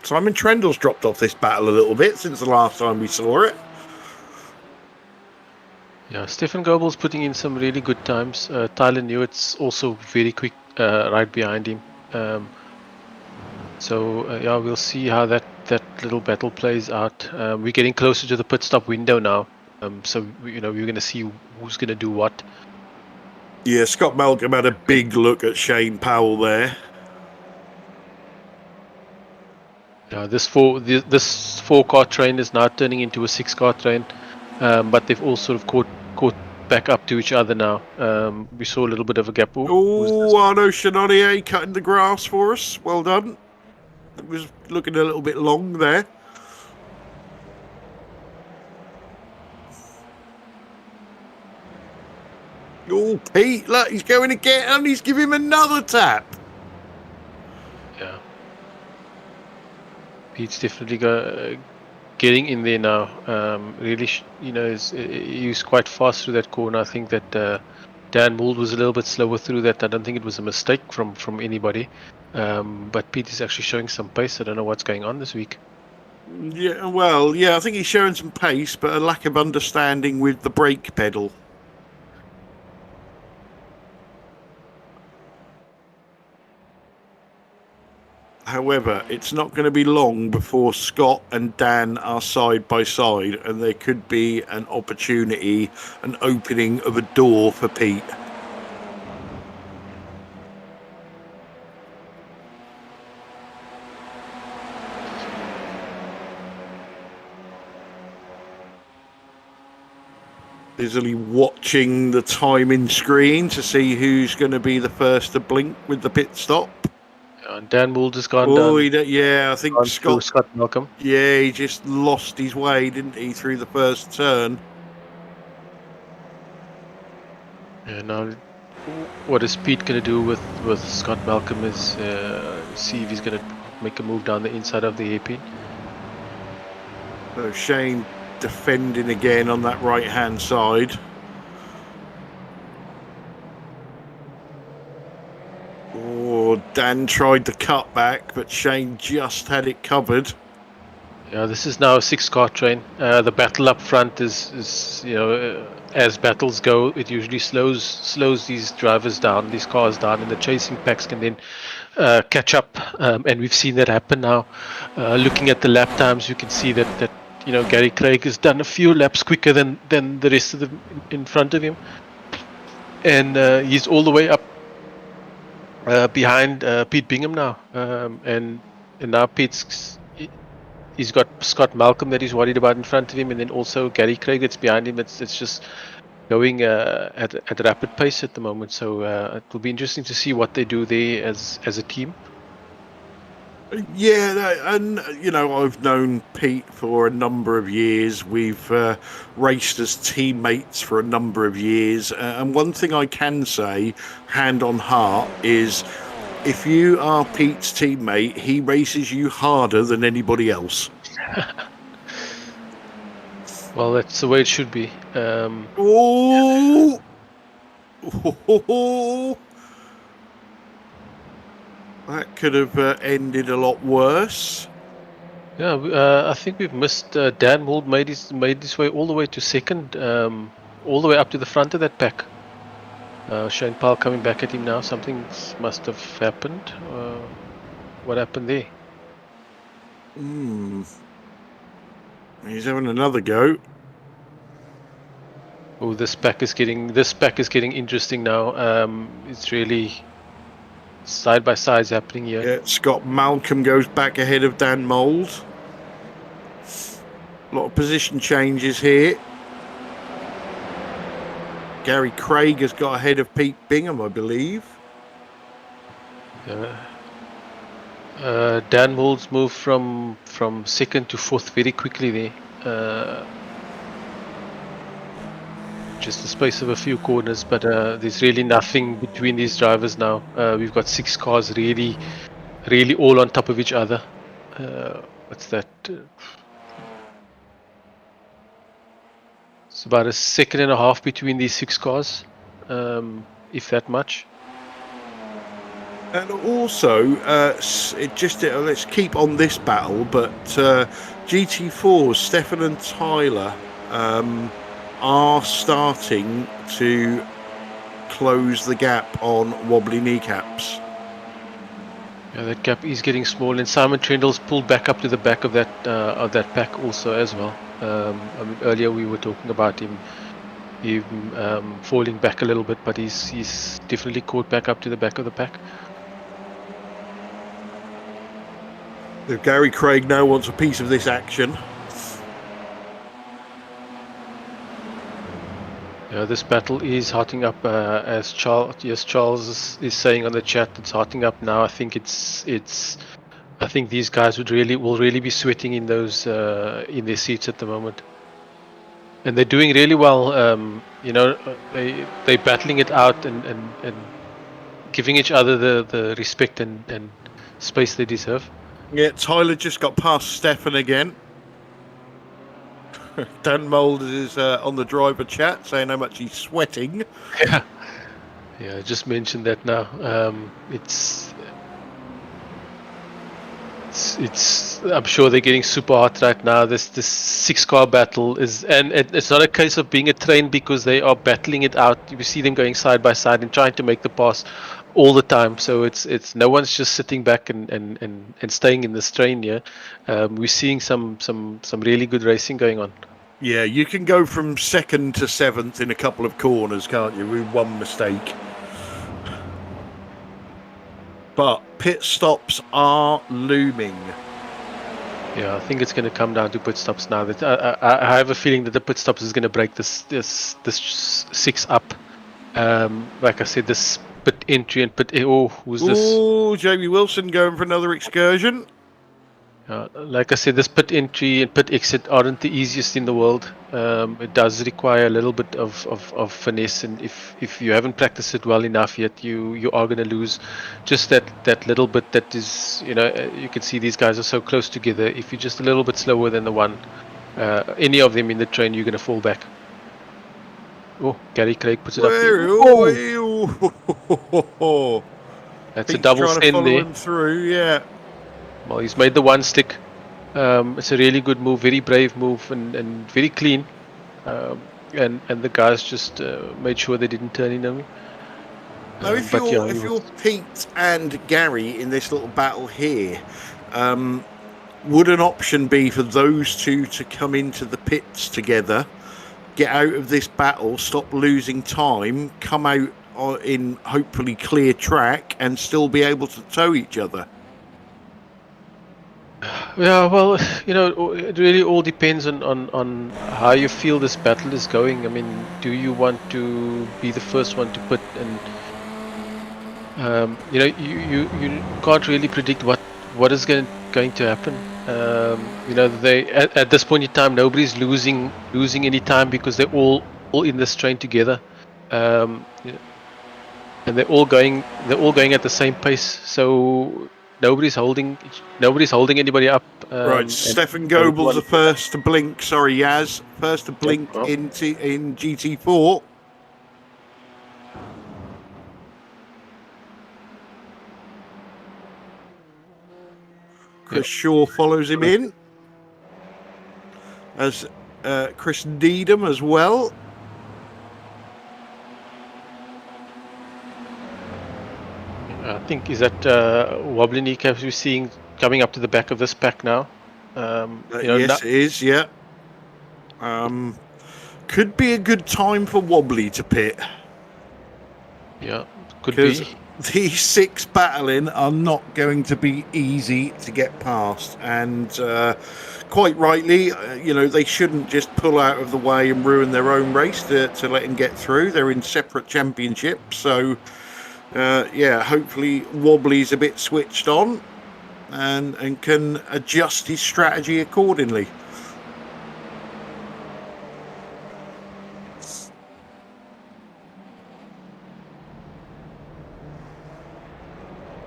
Simon Trendle's dropped off this battle a little bit since the last time we saw it. Yeah, Stefan Goebel's putting in some really good times. Tyler Newitt's also very quick right behind him. Yeah, we'll see how that little battle plays out. We're getting closer to the pit stop window now. So we're going to see who's going to do what. Yeah, Scott Malcolm had a big look at Shane Powell there. Yeah, this 4-car train is now turning into a 6-car train, but they've all sort of caught back up to each other now. We saw a little bit of a gap. Oh, Arnaud Chenonnier cutting the grass for us. Well done. It was looking a little bit long there. Oh, Pete, look, he's going to get and he's giving him another tap. Yeah. Pete's definitely getting in there now. Really, he was quite fast through that corner. I think that Dan Wold was a little bit slower through that. I don't think it was a mistake from anybody. But Pete is actually showing some pace. I don't know what's going on this week. Yeah, well, yeah, I think he's showing some pace, but a lack of understanding with the brake pedal. However, it's not going to be long before Scott and Dan are side by side, and there could be an opportunity, an opening of a door for Pete. Busily watching the timing screen to see who's going to be the first to blink with the pit stop. And Dan Wold has gone down. Yeah, I think Scott Malcolm. Yeah, he just lost his way, didn't he, through the first turn? Yeah, now what is Pete going to do with Scott Malcolm is see if he's going to make a move down the inside of the hairpin. So Shane defending again on that right-hand side. Oh, Dan tried the cutback, but Shane just had it covered. Yeah, this is now a 6-car train. The battle up front is as battles go, it usually slows these drivers down, these cars down, and the chasing packs can then catch up. And we've seen that happen now. Looking at the lap times, you can see that Gary Craig has done a few laps quicker than the rest of them in front of him, and he's all the way up behind Pete Bingham now, and now he's got Scott Malcolm that he's worried about in front of him, and then also Gary Craig that's behind him. It's just going at a rapid pace at the moment. So it will be interesting to see what they do there as a team. Yeah, and I've known Pete for a number of years. We've raced as teammates for a number of years, and one thing I can say, hand on heart, is if you are Pete's teammate, he races you harder than anybody else. Well, that's the way it should be. Oh! That could have ended a lot worse. Yeah, I think we've missed Dan Mould made his way all the way to second, all the way up to the front of that pack. Shane Powell coming back at him now. Something must have happened. What happened there? He's having another go. Oh, this pack is getting interesting now. It's really side by sides happening here. Yeah, Scott Malcolm goes back ahead of Dan Mould. A lot of position changes here. Gary Craig has got ahead of Pete Bingham, I believe. Dan Mould's moved from second to fourth very quickly there. Just the space of a few corners, but there's really nothing between these drivers now. We've got 6 cars really all on top of each other. What's that? It's about a second and a half between these 6 cars, if that much. And also, let's keep on this battle, but GT4's Stefan and Tyler are starting to close the gap on wobbly kneecaps. Yeah, that gap is getting small, and Simon Trendle's pulled back up to the back of that pack also as well. Earlier we were talking about him falling back a little bit, but he's definitely caught back up to the back of the pack. Gary Craig now wants a piece of this action. Yeah, this battle is hotting up, as Charles is saying on the chat. It's hotting up now. I think I think these guys will really be sweating in those in their seats at the moment, and they're doing really well. They're battling it out and giving each other the respect and space they deserve. Yeah, Tyler just got past Stefan again. Dan Mould is on the driver chat saying how much he's sweating. Yeah, I just mentioned that now. It's I'm sure they're getting super hot right now. This 6-car battle is, and it's not a case of being a train because they are battling it out. You see them going side by side and trying to make the pass all the time. So it's no one's just sitting back and staying in this train here. We're seeing some really good racing going on. Yeah, you can go from second to 7th in a couple of corners, can't you, with one mistake? But pit stops are looming. Yeah, I think it's going to come down to pit stops now. That I have a feeling that the pit stops is going to break this 6 up. Like I said, this pit entry and pit. Oh, who's this? Oh, Jamie Wilson going for another excursion. Like I said, this pit entry and pit exit aren't the easiest in the world. It does require a little bit of finesse, and if you haven't practiced it well enough yet, you are going to lose just that little bit. That is, you can see these guys are so close together. If you're just a little bit slower than the one, any of them in the train, you're going to fall back. Oh, Gary Craig puts it up there. Oh, That's Pete's a double trying to send follow there. him through. Yeah. Well, he's made the one stick. It's a really good move, very brave move, and very clean. And the guys just made sure they didn't turn in on me. Now, if you're Pete and Gary in this little battle here, would an option be for those two to come into the pits together, get out of this battle, stop losing time, come out in hopefully clear track, and still be able to tow each other? Yeah, well, it really all depends on how you feel this battle is going. I mean, do you want to be the first one to pit? And you can't really predict what is going to happen. They at this point in time, nobody's losing any time because they're all in this train together, and they're all going at the same pace. So nobody's holding anybody up. Right, Stefan Goebel's the first to blink. Sorry, Yaz, first to blink in GT4. Chris Shaw follows him in, as Chris Needham as well. I think is that wobbly kneecaps we're seeing coming up to the back of this pack now. Yes, it is. Yeah. Could be a good time for Wobbly to pit. Yeah, could be. These six battling are not going to be easy to get past, and quite rightly, they shouldn't just pull out of the way and ruin their own race to let him get through. They're in separate championships, so hopefully Wobbly's a bit switched on and can adjust his strategy accordingly.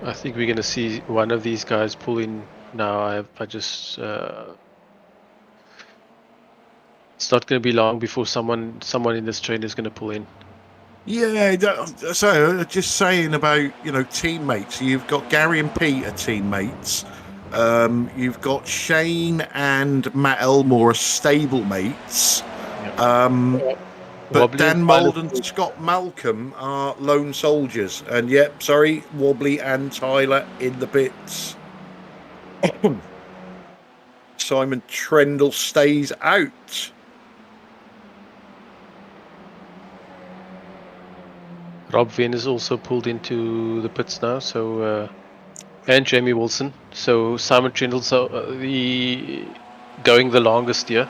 I think we're going to see one of these guys pull in now. It's not going to be long before someone in this train is going to pull in. Yeah, so just saying about teammates. You've got Gary and Pete are teammates. You've got Shane and Matt Elmore are stable mates. But Dan Mould and Scott Malcolm are lone soldiers. And Wobbly and Tyler in the pits. Simon Trendle stays out. Rob Venn is also pulled into the pits now, so and Jamie Wilson. So Simon Trendle's going the longest here.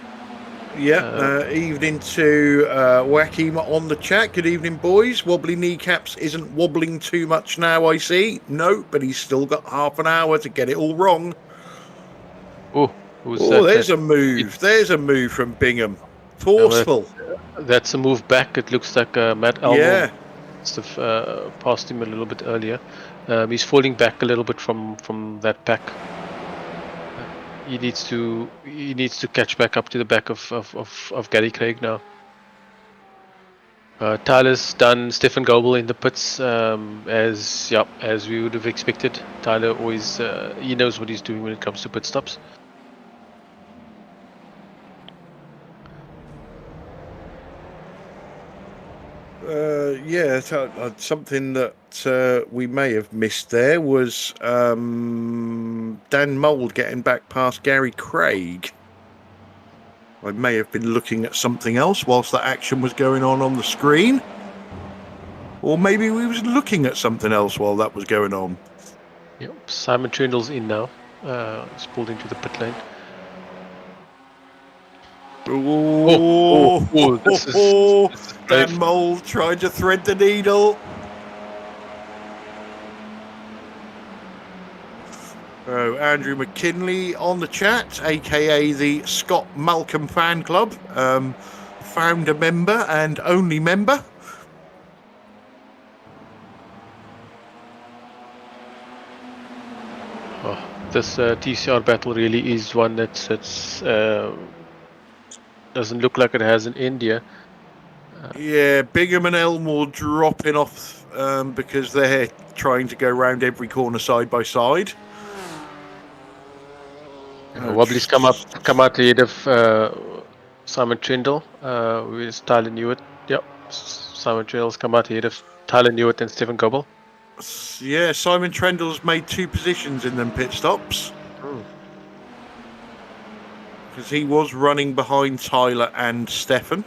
Yeah, evening to Wakim on the chat. Good evening, boys. Wobbly kneecaps isn't wobbling too much now, I see. No, but he's still got half an hour to get it all wrong. There's a move. There's a move from Bingham. Forceful. That's a move back. It looks like Matt Elmore. Yeah. Must have passed him a little bit earlier. He's falling back a little bit from that pack. He needs to catch back up to the back of Gary Craig now. Tyler's done Stefan Goebel in the pits as we would have expected. Tyler always he knows what he's doing when it comes to pit stops. Something that we may have missed there was Dan Mould getting back past Gary Craig. I may have been looking at something else whilst that action was going on the screen. Or maybe we was looking at something else while that was going on. Yep, Simon Trindle's in now. He's pulled into the pit lane. This is Dan Mould trying to thread the needle. So Andrew McKinley on the chat, aka the Scott Malcolm Fan Club, founder member and only member. Oh, this TCR battle really is one that's doesn't look like it has an end here. Yeah, Bingham and Elmore dropping off because they're trying to go round every corner side by side. Wobbly's come out ahead of Simon Trindle with Tyler Newitt. Yep, Simon Trindle's come out ahead of Tyler Newitt and Stephen Goebel. Yeah, Simon Trendle's made 2 positions in them pit stops. Because he was running behind Tyler and Stefan.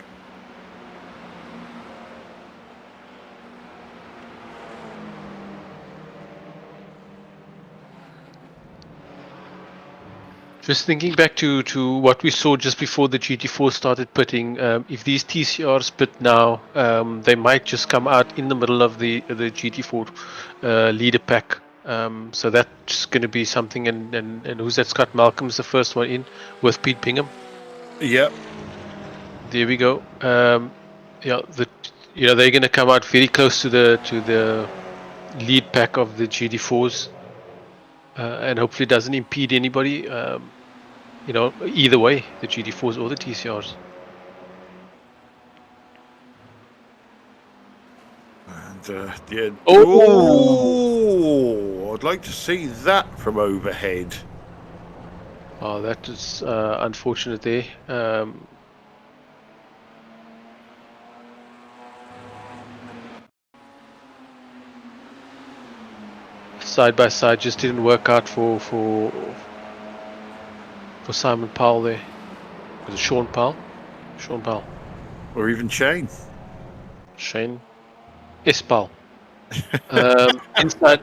Just thinking back to what we saw just before the GT4 started pitting, if these TCRs pit now, they might just come out in the middle of the GT4 leader pack. So that's going to be something. And who's that? Scott Malcolm's the first one in with Pete Bingham. Yep. There we go. Yeah, they're going to come out very close to the lead pack of the GT4s, and hopefully it doesn't impede anybody. Either way, the GT4s or the TCRs. And yeah. Oh, I'd like to see that from overhead. Oh, that is unfortunate there. Side by side just didn't work out for Simon Powell there. Was it Sean Powell? Sean Powell. Or even Shane. Shane S. Powell. Inside.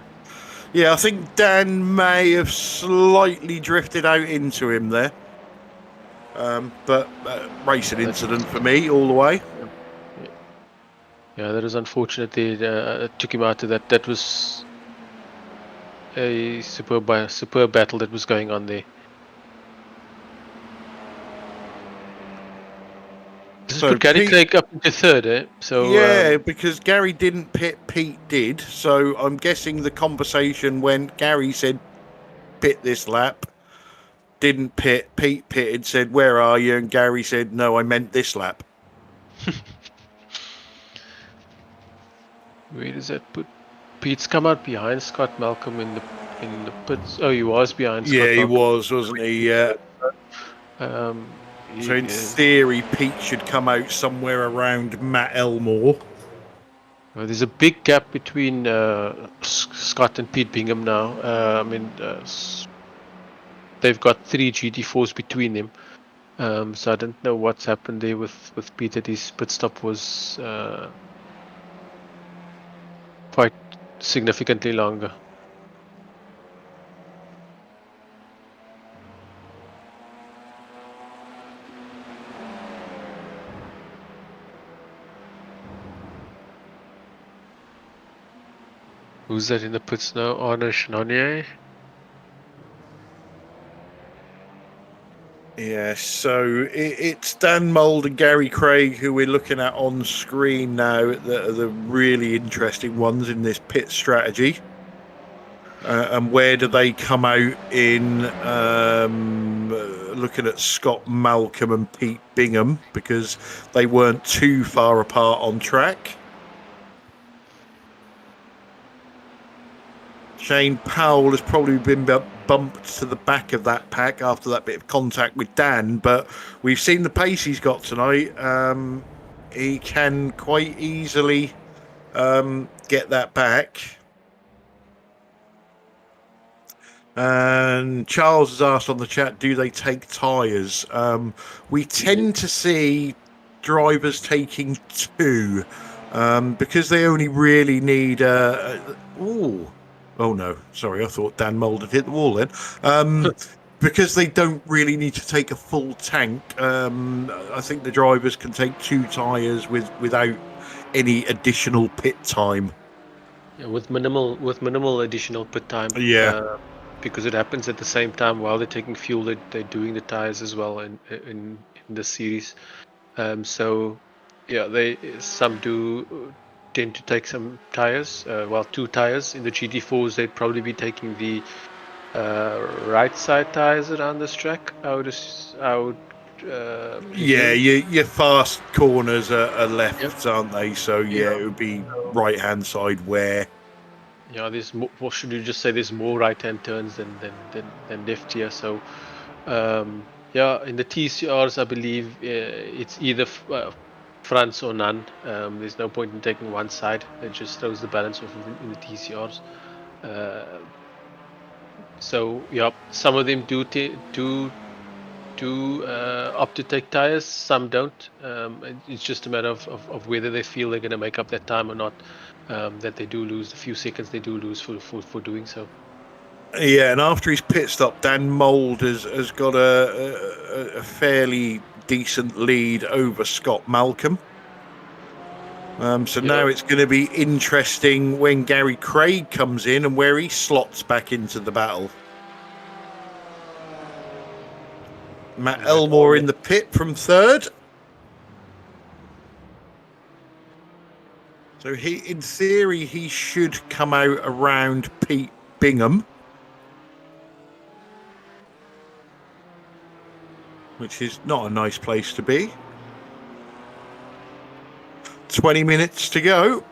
Yeah, I think Dan may have slightly drifted out into him there. But racing incident for me all the way. Yeah, that is unfortunate. They took him out to that. That was a superb battle that was going on there. This put Gary Craig up into third, eh? So yeah, because Gary didn't pit, Pete did. So I'm guessing the conversation when Gary said pit this lap, didn't pit, Pete pitted, said where are you, and Gary said no, I meant this lap. Where does that put? Pete's come out behind Scott Malcolm in the pits. Oh, he was behind Scott Malcolm. Malcolm. Wasn't he? Yeah. So in theory, Pete should come out somewhere around Matt Elmore. Well, there's a big gap between Scott and Pete Bingham now. They've got 3 GT4s between them. So I don't know what's happened there with Pete. That his pit stop was quite significantly longer. Who's that in the pits now? Arnaud Chenonnier? Yeah, so it's Dan Mould and Gary Craig who we're looking at on screen now that are the really interesting ones in this pit strategy. And where do they come out in looking at Scott Malcolm and Pete Bingham, because they weren't too far apart on track. Shane Powell has probably been bumped to the back of that pack after that bit of contact with Dan, but we've seen the pace he's got tonight. He can quite easily get that back. And Charles has asked on the chat, do they take tyres? We tend to see drivers taking 2 because they only really need oh no, sorry, I thought Dan Mould had hit the wall then. Because they don't really need to take a full tank. I think the drivers can take 2 tyres without any additional pit time. Yeah, with minimal additional pit time. Yeah. because it happens at the same time while they're taking fuel. They're doing the tires as well in the series. So yeah, some do tend to take some tires. 2 tires in the GT4s. They'd probably be taking the right side tires around this track. I would Yeah, presume. your fast corners are left, Yep. aren't they? So yeah, it would be right hand side wear. Yeah, there's more, what should you just say? There's more right-hand turns than left here. So, yeah, in the TCRs, I believe it's either fronts or none. There's no point in taking one side. It just throws the balance off in the TCRs. So, yeah, some of them opt to take tires. Some don't. It's just a matter of whether they feel they're going to make up that time or not. That they do lose the few seconds they do lose for doing so. Yeah, and after his pit stop, Dan Mould has got a fairly decent lead over Scott Malcolm. So now it's going to be interesting when Gary Craig comes in and where he slots back into the battle. Matt Elmore in the pit from third. So in theory, he should come out around Pete Bingham, which is not a nice place to be. 20 minutes to go.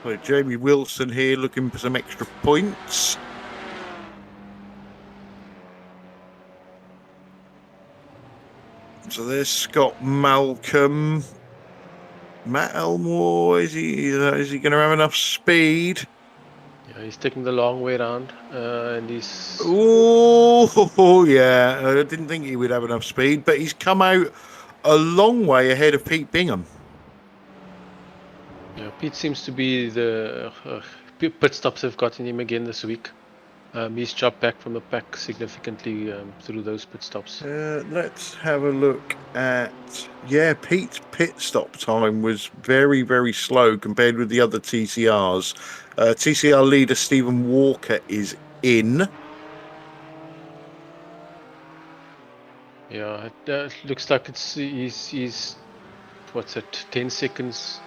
So Jamie Wilson here looking for some extra points. So there's Scott Malcolm. Matt Elmore, is he going to have enough speed? Yeah, he's taking the long way around, and he's. Oh, yeah. I didn't think he would have enough speed, but he's come out a long way ahead of Pete Bingham. Yeah, Pete seems to be the pit stops have gotten him again this week. He's dropped back from the pack significantly through those pit stops. Let's have a look at... Yeah, Pete's pit stop time was very, very slow compared with the other TCRs. TCR leader Stephen Walker is in. Yeah, it looks like he's what's it, 10 seconds?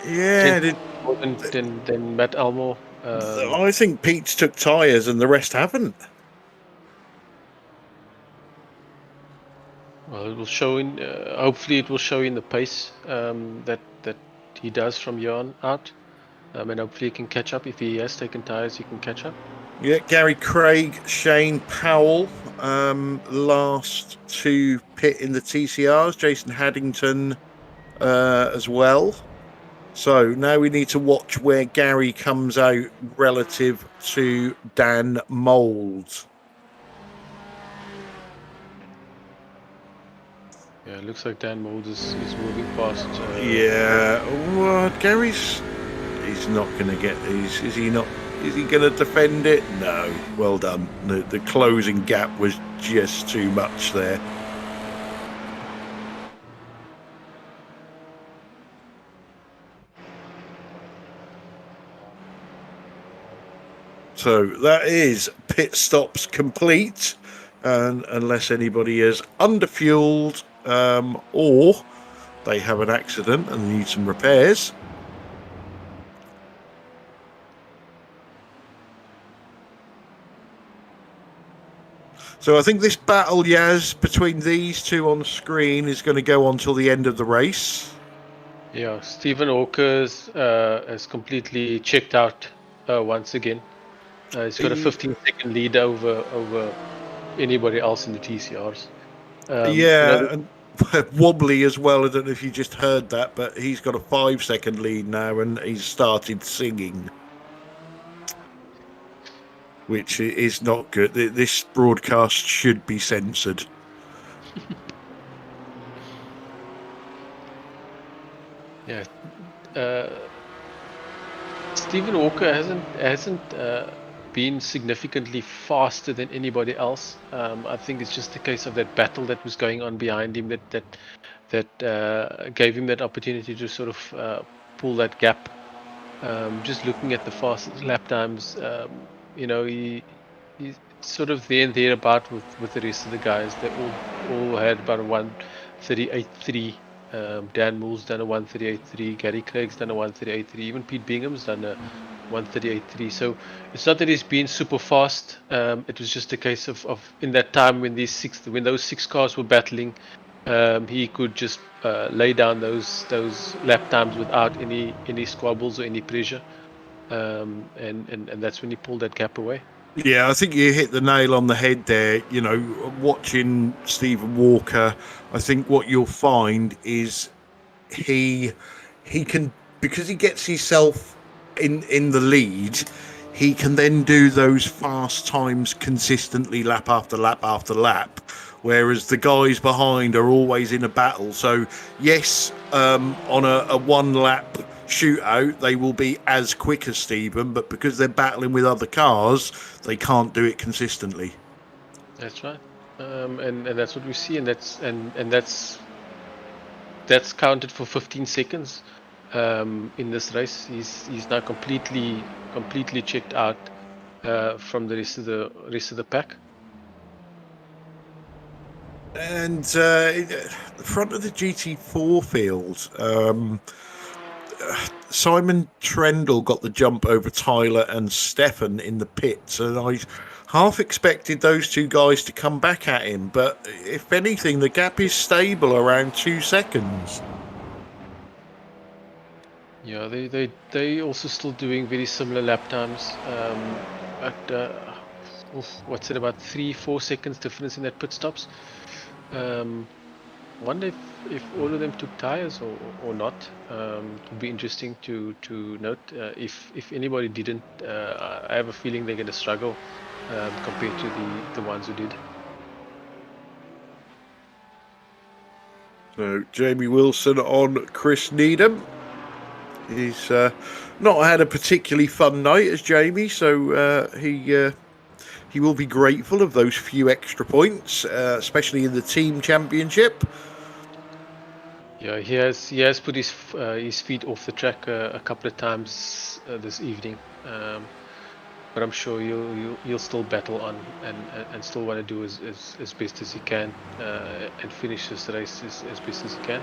Yeah, more than Matt Elmore. I think Pete's took tyres and the rest haven't. Well, it will show in. Hopefully, it will show in the pace that he does from here on out, and hopefully he can catch up. If he has taken tires, he can catch up. Yeah, Gary Craig, Shane Powell, last to pit in the TCRs. Jason Haddington as well. So now we need to watch where Gary comes out relative to Dan Mould. Yeah, it looks like Dan Mould is moving past. Yeah, what? Gary's... He's not going to get these. Is he not? Is he going to defend it? No. Well done. The closing gap was just too much there. So that is pit stops complete, and unless anybody is underfueled or they have an accident and need some repairs. So I think this battle, Yaz, between these two on screen is going to go on till the end of the race. Yeah, Stephen Hawkers has completely checked out once again. He's got a 15-second lead over anybody else in the TCRs. And wobbly as well. I don't know if you just heard that, but he's got a 5-second lead now, and he's started singing, which is not good. This broadcast should be censored. Yeah, Stephen Walker hasn't been significantly faster than anybody else. I think it's just a case of that battle that was going on behind him that gave him that opportunity to sort of pull that gap. Just looking at the fastest lap times, he's sort of there and thereabout with the rest of the guys. They all had about a 1:38.3. Dan Moore's done a 1:38.3. Gary Craig's done a 1:38.3. Even Pete Bingham's done a 1:38.3. So it's not that he's been super fast. It was just a case of in that time when those six cars were battling, he could just lay down those lap times without any squabbles or any pressure, and that's when he pulled that gap away. Yeah, I think you hit the nail on the head there. You know, watching Stephen Walker, I think what you'll find is he can, because he gets himself in the lead, he can then do those fast times consistently, lap after lap after lap, whereas the guys behind are always in a battle. So yes, on a one lap shootout they will be as quick as Stephen, but because they're battling with other cars, they can't do it consistently. That's right, and that's what we see, and that's counted for 15 seconds in this race. He's now completely checked out from the rest of the pack. And the front of the GT4 field, Simon Trendle got the jump over Tyler and Stefan in the pits, and I half expected those two guys to come back at him, but if anything, the gap is stable around 2 seconds. Yeah, they also still doing very similar lap times. What's it, about 3-4 seconds difference in that pit stops. Wonder if all of them took tires or not. It would be interesting to note. If anybody didn't, I have a feeling they're going to struggle compared to the ones who did. So Jamie Wilson on Chris Needham. He's not had a particularly fun night as Jamie, so he will be grateful of those few extra points, especially in the team championship. Yeah, he has put his feet off the track a couple of times this evening, but I'm sure you'll still battle on and still want to do as best as he can and finish this race as best as he can.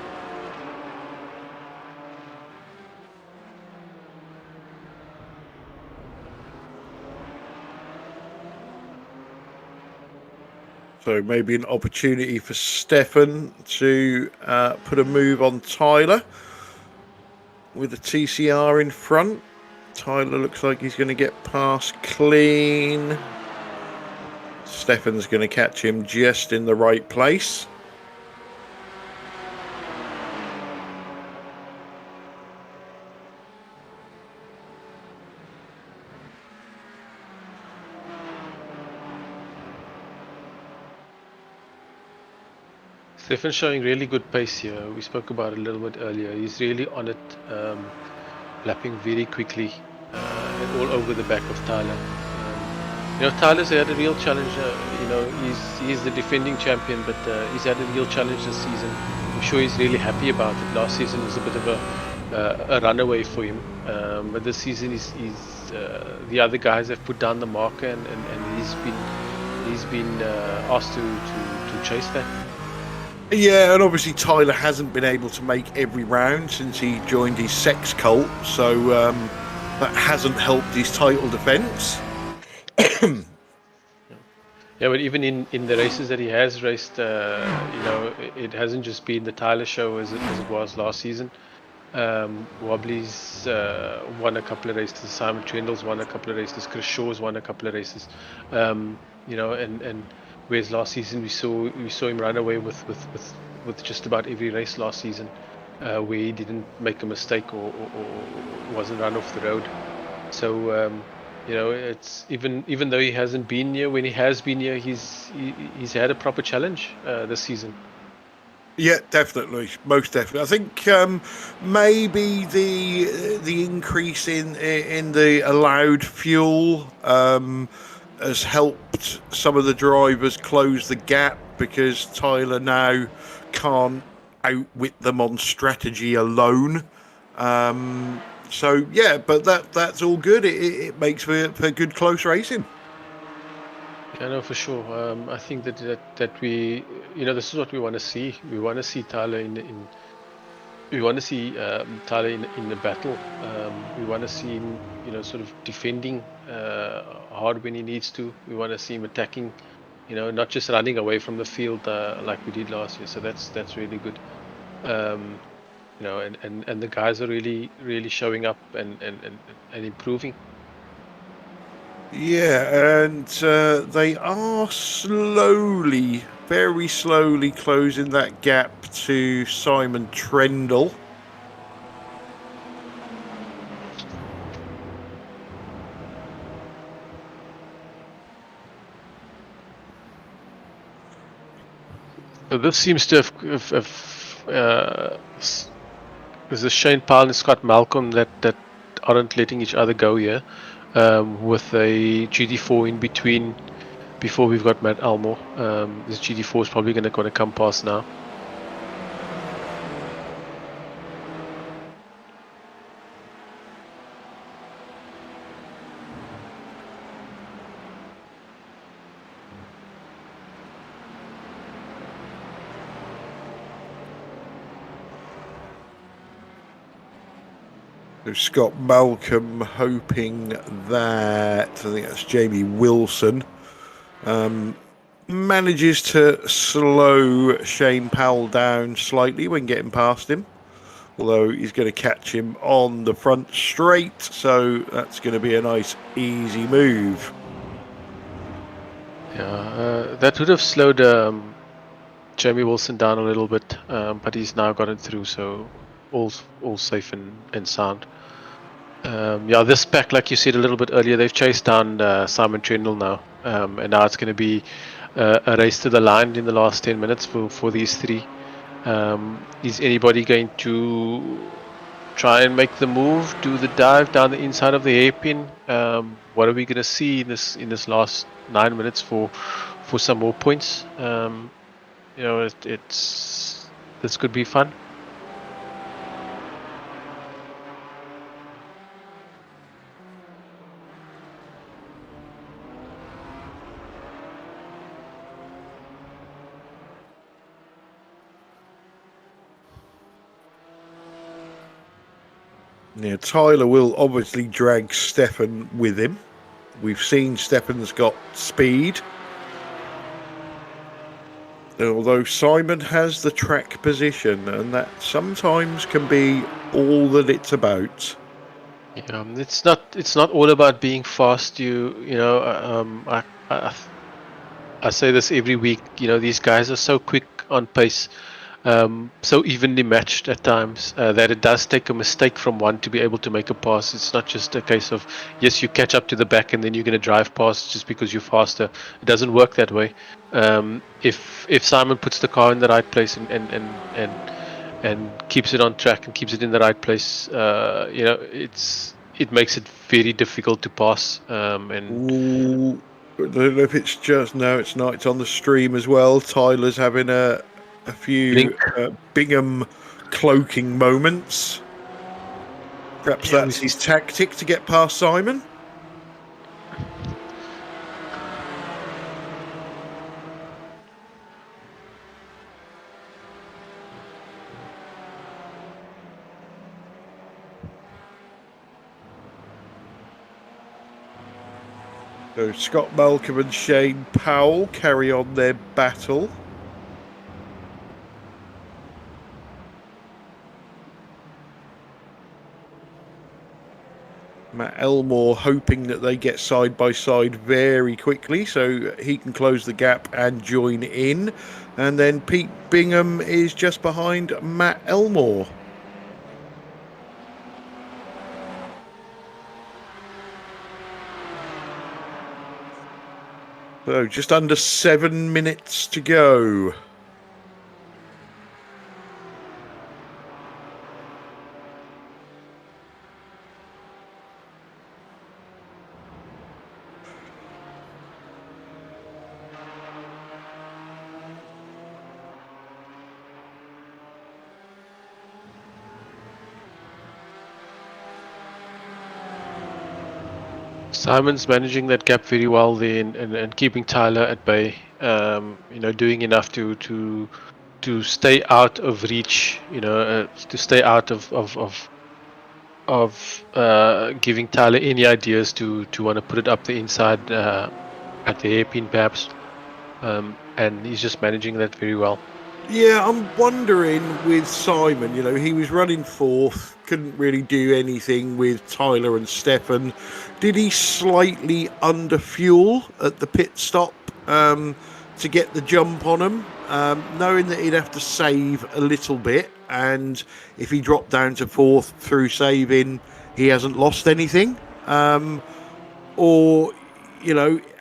So maybe an opportunity for Stefan to put a move on Tyler with the TCR in front. Tyler looks like he's going to get past clean. Stefan's going to catch him just in the right place. Stefan's showing really good pace here. We spoke about it a little bit earlier. He's really on it, lapping very quickly and all over the back of Tyler. Tyler's had a real challenge. He's the defending champion, but he's had a real challenge this season. I'm sure he's really happy about it. Last season was a bit of a runaway for him, but this season the other guys have put down the marker, and he's been asked to chase that. Yeah, and obviously Tyler hasn't been able to make every round since he joined his sex cult, so that hasn't helped his title defence. Yeah, but even in the races that he has raced, it hasn't just been the Tyler show as it was last season. Wobbly's won a couple of races, Simon Trendle's won a couple of races, Chris Shaw's won a couple of races. And whereas last season we saw him run away with just about every race last season, where he didn't make a mistake or wasn't run off the road. So it's even though he hasn't been here, when he has been here, he's had a proper challenge this season. Yeah, definitely, most definitely. I think maybe the increase in the allowed fuel has helped some of the drivers close the gap, because Tyler now can't outwit them on strategy alone. So yeah, but that's all good. It makes for good close racing. Yeah, no, for sure. I think that we, this is what we want to see. We want to see Tyler we want to see Tyler in the battle. We want to see him, sort of defending hard when he needs to. We want to see him attacking, not just running away from the field like we did last year. So that's really good. And the guys are really showing up and improving. Yeah, and they are very slowly closing that gap to Simon Trendle. So this seems to there's a Shane Powell and Scott Malcolm that aren't letting each other go here, with a GT4 in between before we've got Matt Elmore. This GT4 is probably going to come past now. So Scott Malcolm hoping that, I think that's Jamie Wilson, manages to slow Shane Powell down slightly when getting past him. Although he's going to catch him on the front straight, so that's going to be a nice, easy move. Yeah, that would have slowed Jamie Wilson down a little bit, but he's now got it through, so all safe and sound. Yeah, this pack, like you said a little bit earlier, they've chased down Simon Trendle now, and now it's going to be a race to the line in the last 10 minutes for these three. Is anybody going to try and make the move, do the dive down the inside of the hairpin? What are we going to see in this last 9 minutes for some more points? This could be fun. Yeah, Tyler will obviously drag Stefan with him. We've seen Stefan's got speed. Although Simon has the track position, and that sometimes can be all that it's about. Yeah, it's not all about being fast. I say this every week. These guys are so quick on pace, so evenly matched at times, that it does take a mistake from one to be able to make a pass. It's not just a case of, yes, you catch up to the back and then you're going to drive past just because you're faster. It doesn't work that way. If Simon puts the car in the right place and keeps it on track and keeps it in the right place, it makes it very difficult to pass. Ooh, I don't know if it's just, no, it's not. It's on the stream as well. Tyler's having a few Bingham cloaking moments. Perhaps that's his tactic to get past Simon. So Scott Malcolm and Shane Powell carry on their battle. Matt Elmore hoping that they get side by side very quickly so he can close the gap and join in. And then Pete Bingham is just behind Matt Elmore. So just under 7 minutes to go. Simon's managing that gap very well there and keeping Tyler at bay. Doing enough to stay out of reach. To stay out of giving Tyler any ideas to want to put it up the inside at the hairpin perhaps. And he's just managing that very well. Yeah, I'm wondering with Simon, he was running fourth, couldn't really do anything with Tyler and Stefan. Did he slightly underfuel at the pit stop to get the jump on him, knowing that he'd have to save a little bit, and if he dropped down to fourth through saving, he hasn't lost anything? Or,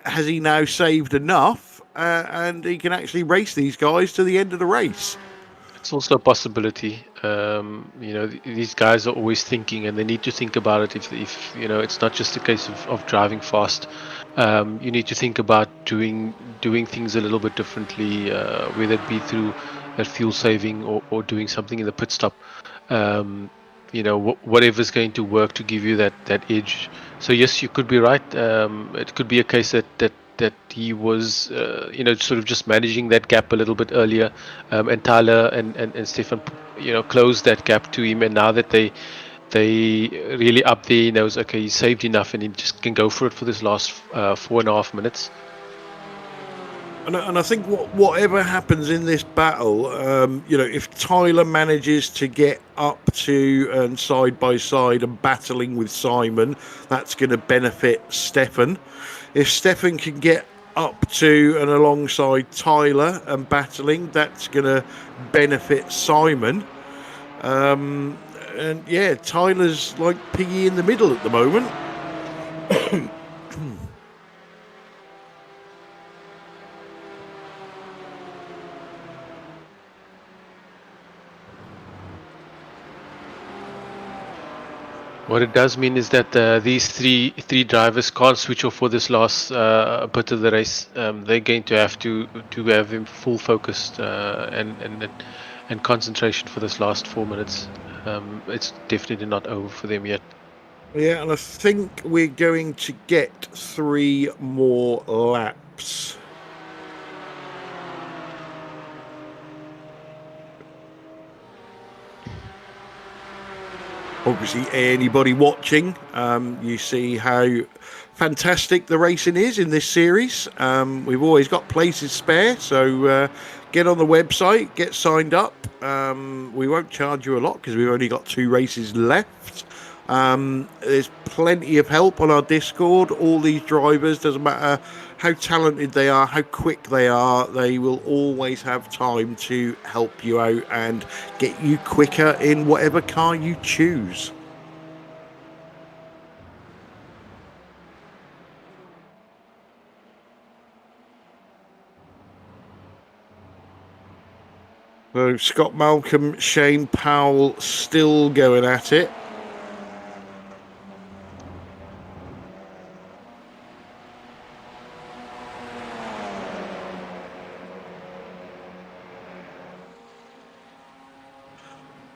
has he now saved enough and he can actually race these guys to the end of the race? It's also a possibility. These guys are always thinking, and they need to think about it. If it's not just a case of driving fast. You need to think about doing things a little bit differently, whether it be through that fuel saving or doing something in the pit stop. Whatever's going to work to give you that edge. So yes, you could be right. It could be a case that he was, sort of just managing that gap a little bit earlier, and Tyler and Stefan, closed that gap to him, and now that they really up there, he knows, okay, he saved enough, and he just can go for it for this last 4.5 minutes. And I think whatever happens in this battle, if Tyler manages to get up to and side by side and battling with Simon, that's going to benefit Stefan. If Stefan can get up to and alongside Tyler and battling, that's going to benefit Simon. And yeah, Tyler's like piggy in the middle at the moment. What it does mean is that these three drivers can't switch off for this last bit of the race. They're going to have to have him full focused and concentration for this last 4 minutes. It's definitely not over for them yet. Yeah, and I think we're going to get 3 more laps. Obviously, anybody watching, you see how fantastic the racing is in this series. We've always got places spare, so get on the website, get signed up. We won't charge you a lot because we've only got 2 races left. There's plenty of help on our Discord. All these drivers, doesn't matter how talented they are, how quick they are, they will always have time to help you out and get you quicker in whatever car you choose. So Scott Malcolm, Shane Powell still going at it.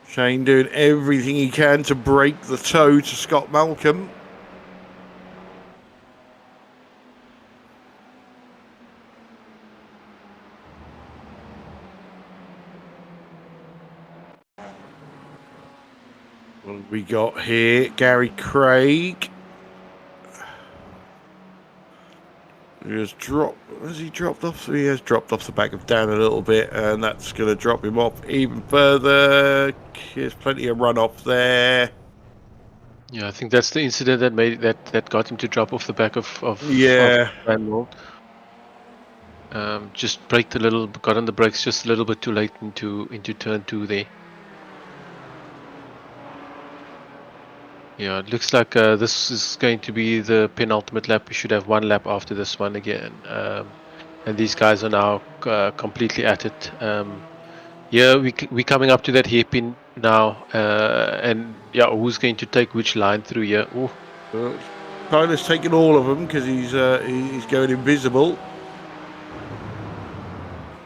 Shane doing everything he can to break the toe to Scott Malcolm. What have we got here? Gary Craig. Has he dropped off? He has dropped off the back of Dan a little bit, and that's going to drop him off even further. There's plenty of runoff there. Yeah, I think that's the incident that made that got him to drop off the back of Yeah. Just braked a little, got on the brakes just a little bit too late into turn 2 there. Yeah, it looks like this is going to be the penultimate lap. We should have 1 lap after this one again. And these guys are now completely at it. Yeah, we're coming up to that hairpin now. And yeah, who's going to take which line through here? Tyler's taking all of them because he's going invisible.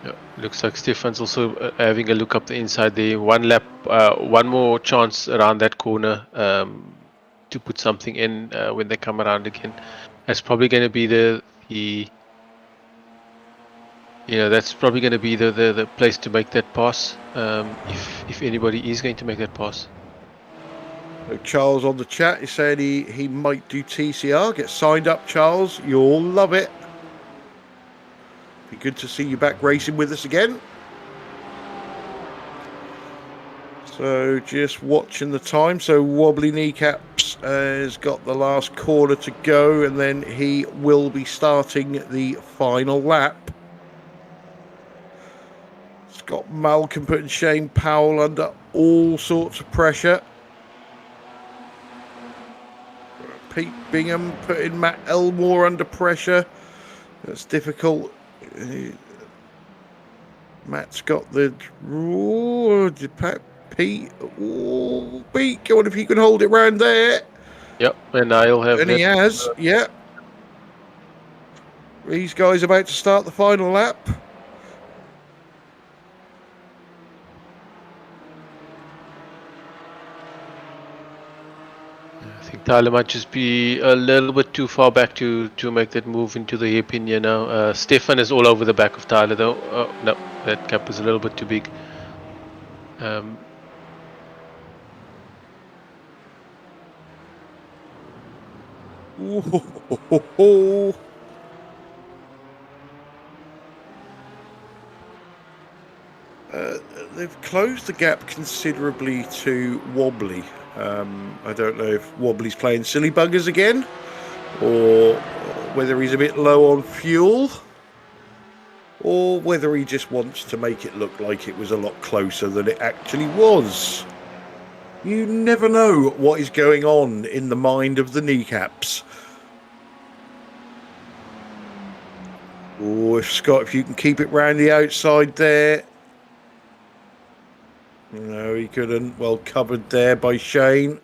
Yeah, looks like Stefan's also having a look up the inside there. 1 lap, 1 more chance around that corner. to put something in when they come around again. That's probably going to be that's probably going to be the place to make that pass, if anybody is going to make that pass. So Charles on the chat is saying he might do TCR. Get signed up, Charles. You'll love it. Be good to see you back racing with us again. So just watching the time. So Wobbly Kneecaps has got the last corner to go, and then he will be starting the final lap. Scott Malcolm putting Shane Powell under all sorts of pressure. Pete Bingham putting Matt Elmore under pressure. That's difficult. Matt's got the... Pete, go on if you can hold it round there. Yep, and I'll have And that. he has, yeah. These guys about to start the final lap. I think Tyler might just be a little bit too far back to make that move into the hairpin here now. Stefan is all over the back of Tyler though. Oh, no, that gap is a little bit too big. They've closed the gap considerably to Wobbly. I don't know if Wobbly's playing silly buggers again, or whether he's a bit low on fuel, or whether he just wants to make it look like it was a lot closer than it actually was. You never know what is going on in the mind of the Kneecaps. Oh, if you can keep it round the outside there. No, he couldn't. Well covered there by Shane.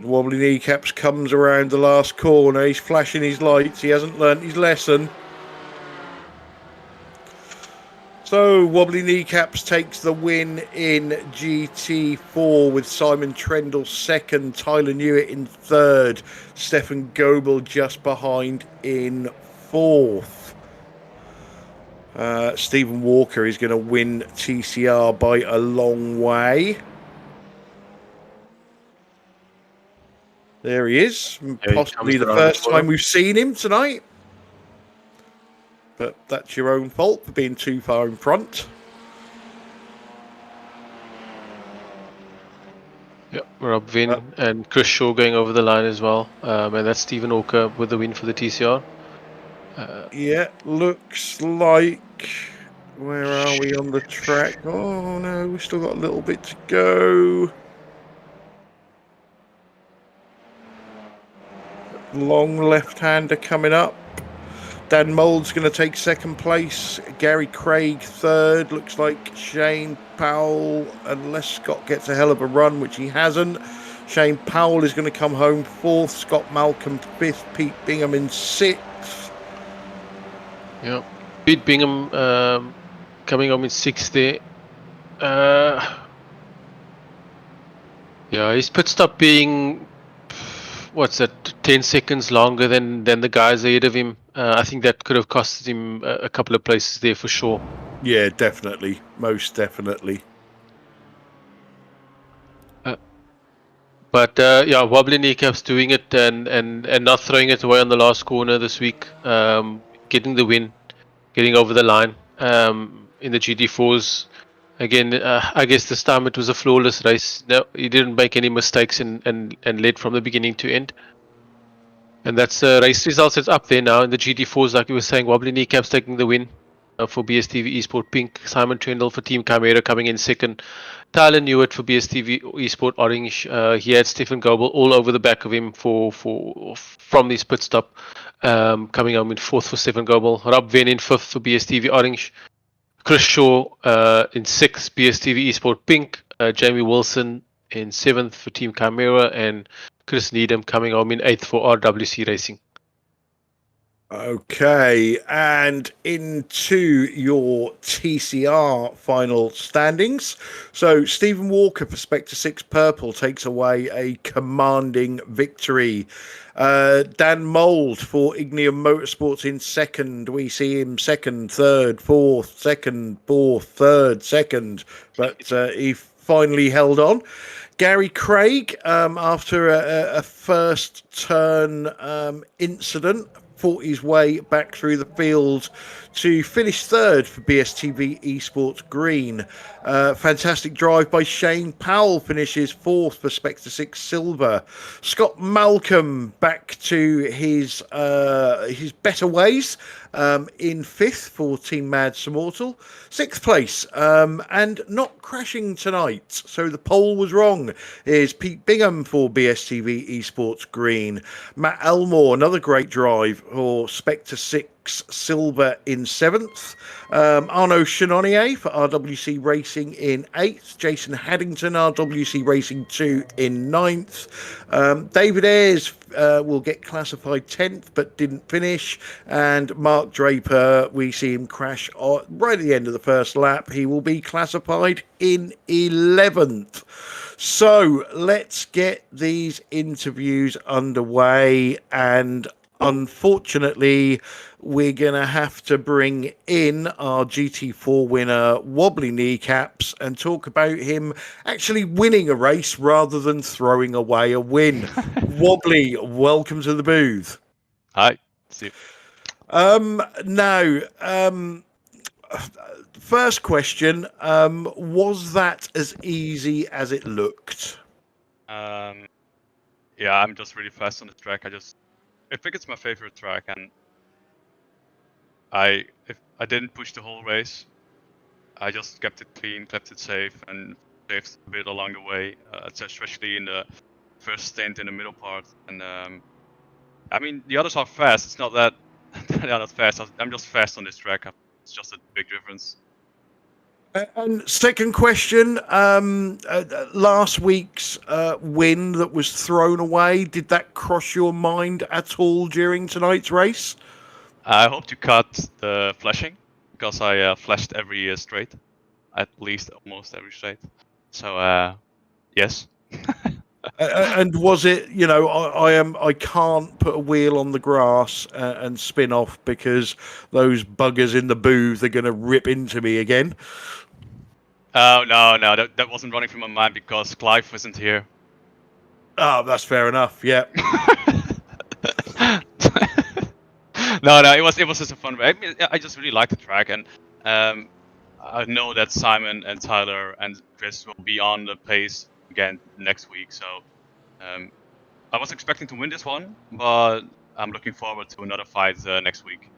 Wobbly Kneecaps comes around the last corner. He's flashing his lights. He hasn't learnt his lesson. So Wobbly Kneecaps takes the win in GT4 with Simon Trendle second, Tyler Newitt in third, Stefan Goebel just behind in fourth. Stephen Walker is going to win TCR by a long way. There he is. Yeah, possibly the first time we've seen him tonight. But that's your own fault for being too far in front. Yep, Rob Vin and Chris Shaw going over the line as well. And that's Stephen Walker with the win for the TCR. Yeah, looks like... Where are we on the track? Oh no, we've still got a little bit to go. Long left-hander coming up. Dan Mould's going to take second place. Gary Craig third. Looks like Shane Powell, unless Scott gets a hell of a run, which he hasn't. Shane Powell is going to come home fourth. Scott Malcolm fifth. Pete Bingham in sixth. Yep. Pete Bingham coming home in sixth there. Yeah, his pit stop being... What's that? 10 seconds longer than the guys ahead of him. I think that could have costed him a couple of places there for sure. Yeah, definitely, most definitely. But yeah, Wobbly Kneecaps doing it and not throwing it away on the last corner this week. Getting the win, getting over the line in the GT4s. Again, I guess this time it was a flawless race. No, he didn't make any mistakes and led from the beginning to end. And that's race results. It's up there now in the GT4s, like we were saying. Wobbly Kneecaps taking the win for BSTV Esport Pink. Simon Trendle for Team Chimera coming in second. Tyler Newitt for BSTV Esport Orange. He had Stephen Goebel all over the back of him from this pit stop. Coming home in fourth for Stephen Goebel. Rob Venn in fifth for BSTV Orange. Chris Shaw in sixth, BSTV Esport Pink. Jamie Wilson in seventh for Team Chimera, and Chris Needham coming home in eighth for RWC Racing. Okay, and into your TCR final standings. So Stephen Walker for Spectre 6 Purple takes away a commanding victory. Dan Mould for Ignium Motorsports in second. We see him second, third, fourth, second, fourth, third, second, but he finally held on. Gary Craig, after a first turn incident, fought his way back through the field to finish third for BSTV Esports Green. Fantastic drive by Shane Powell, finishes fourth for Spectre 6 Silver. Scott Malcolm back to his better ways, in fifth for Team Mad Immortal. Sixth place, and not crashing tonight, so the poll was wrong, is Pete Bingham for BSTV Esports Green. Matt Elmore, another great drive for Spectre 6 Silver in seventh. Arnaud Chenonnier for RWC Racing in eighth. Jason Haddington, RWC Racing 2 in ninth. David Ayres will get classified 10th but didn't finish. And Mark Draper, we see him crash right at the end of the first lap. He will be classified in 11th. So let's get these interviews underway, and unfortunately, we're going to have to bring in our GT4 winner, Wobbly Kneecaps, and talk about him actually winning a race rather than throwing away a win. Wobbly, welcome to the booth. Hi. See. Now, first question, was that as easy as it looked? Yeah, I'm just really fast on the track. I think it's my favorite track, and if I didn't push the whole race, I just kept it clean, kept it safe, and saved a bit along the way, especially in the first stint in the middle part. And I mean, the others are fast. It's not that they're not fast. I'm just fast on this track. It's just a big difference. And second question, last week's win that was thrown away, did that cross your mind at all during tonight's race? I hope to cut the flashing, because I flashed every straight, at least almost every straight. So yes. And was it, I can't put a wheel on the grass and spin off because those buggers in the booth are going to rip into me again? Oh, no, that wasn't running through my mind because Clive wasn't here. Oh, that's fair enough, yeah. No, it was just a fun race. I mean, I just really like the track, and I know that Simon and Tyler and Chris will be on the pace again next week, so I was expecting to win this one, but I'm looking forward to another fight next week.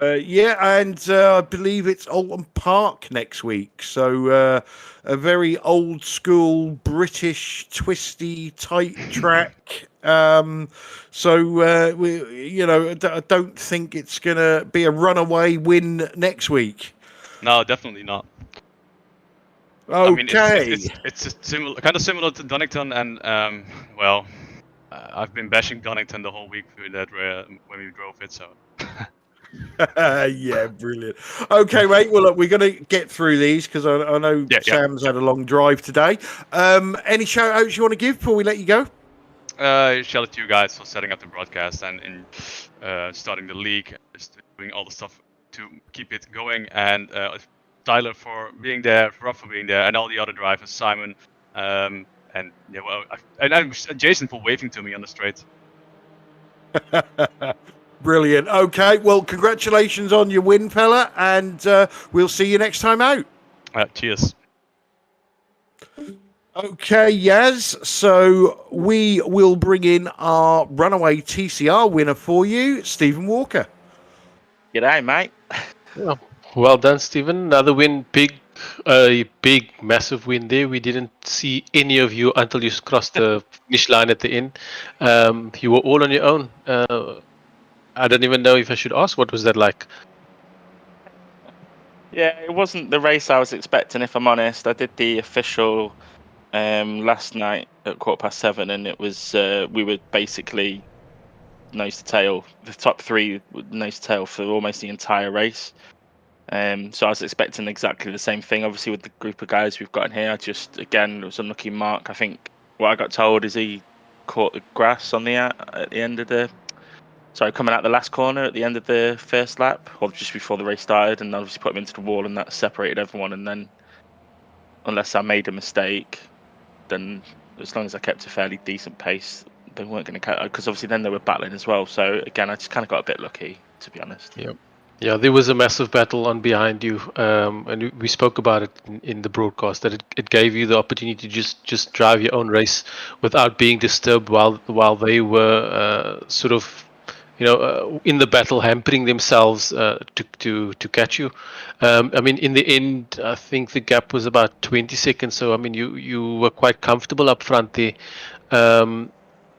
Yeah, and I believe it's Alton Park next week, so a very old school British twisty tight track. So I don't think it's gonna be a runaway win next week. No, definitely not. Okay. I mean, it's kind of similar to Donington, and I've been bashing Donington the whole week through that when we drove it, so. Yeah, brilliant. Okay, mate. Well, look, we're going to get through these because I know Sam's had a long drive today. Any shout outs you want to give before we let you go? Shout out to you guys for setting up the broadcast and starting the league, doing all the stuff to keep it going, and Tyler for being there, Rob for being there, and all the other drivers, Simon, and Jason for waving to me on the straight. Brilliant. Okay, well, congratulations on your win, fella, and we'll see you next time out. Cheers. Okay, Yaz, so we will bring in our runaway TCR winner for you, Stephen Walker. G'day, mate. Well done, Stephen. Another win, massive win there. We didn't see any of you until you crossed the finish line at the end. You were all on your own. I don't even know if I should ask, what was that like? Yeah, it wasn't the race I was expecting, if I'm honest. I did the official last night at 7:15, and it was we were basically nose to tail. The top three were nose to tail for almost the entire race. So I was expecting exactly the same thing. Obviously, with the group of guys we've got in here, again, it was unlucky Mark. I think what I got told is he caught the grass on at the end of coming out the last corner at the end of the first lap, or just before the race started, and obviously put him into the wall, and that separated everyone. And then, unless I made a mistake, then as long as I kept a fairly decent pace, they weren't going to catch. Because obviously then they were battling as well. So again, I just kind of got a bit lucky, to be honest. Yep. Yeah, there was a massive battle on behind you, and we spoke about it in the broadcast, that it gave you the opportunity to just drive your own race without being disturbed while they were sort of, in the battle, hampering themselves to catch you. I mean, in the end, I think the gap was about 20 seconds. So I mean, you were quite comfortable up front there.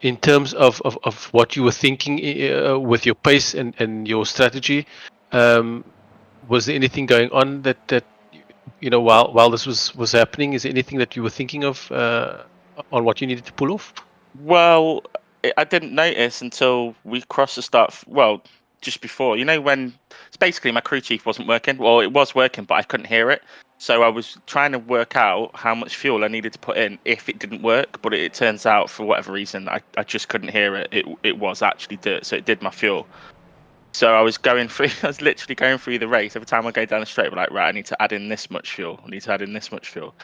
In terms of what you were thinking with your pace and your strategy. Was there anything going on that while this was happening? Is there anything that you were thinking of on what you needed to pull off? Well, I didn't notice until we crossed the start. Well, just before, when it's basically my crew chief wasn't working. Well, it was working, but I couldn't hear it. So I was trying to work out how much fuel I needed to put in if it didn't work. But it turns out, for whatever reason, I just couldn't hear it. It was actually dirt, so it did my fuel. So I was literally going through the race. Every time I go down the straight, I'm like, right, I need to add in this much fuel. I need to add in this much fuel.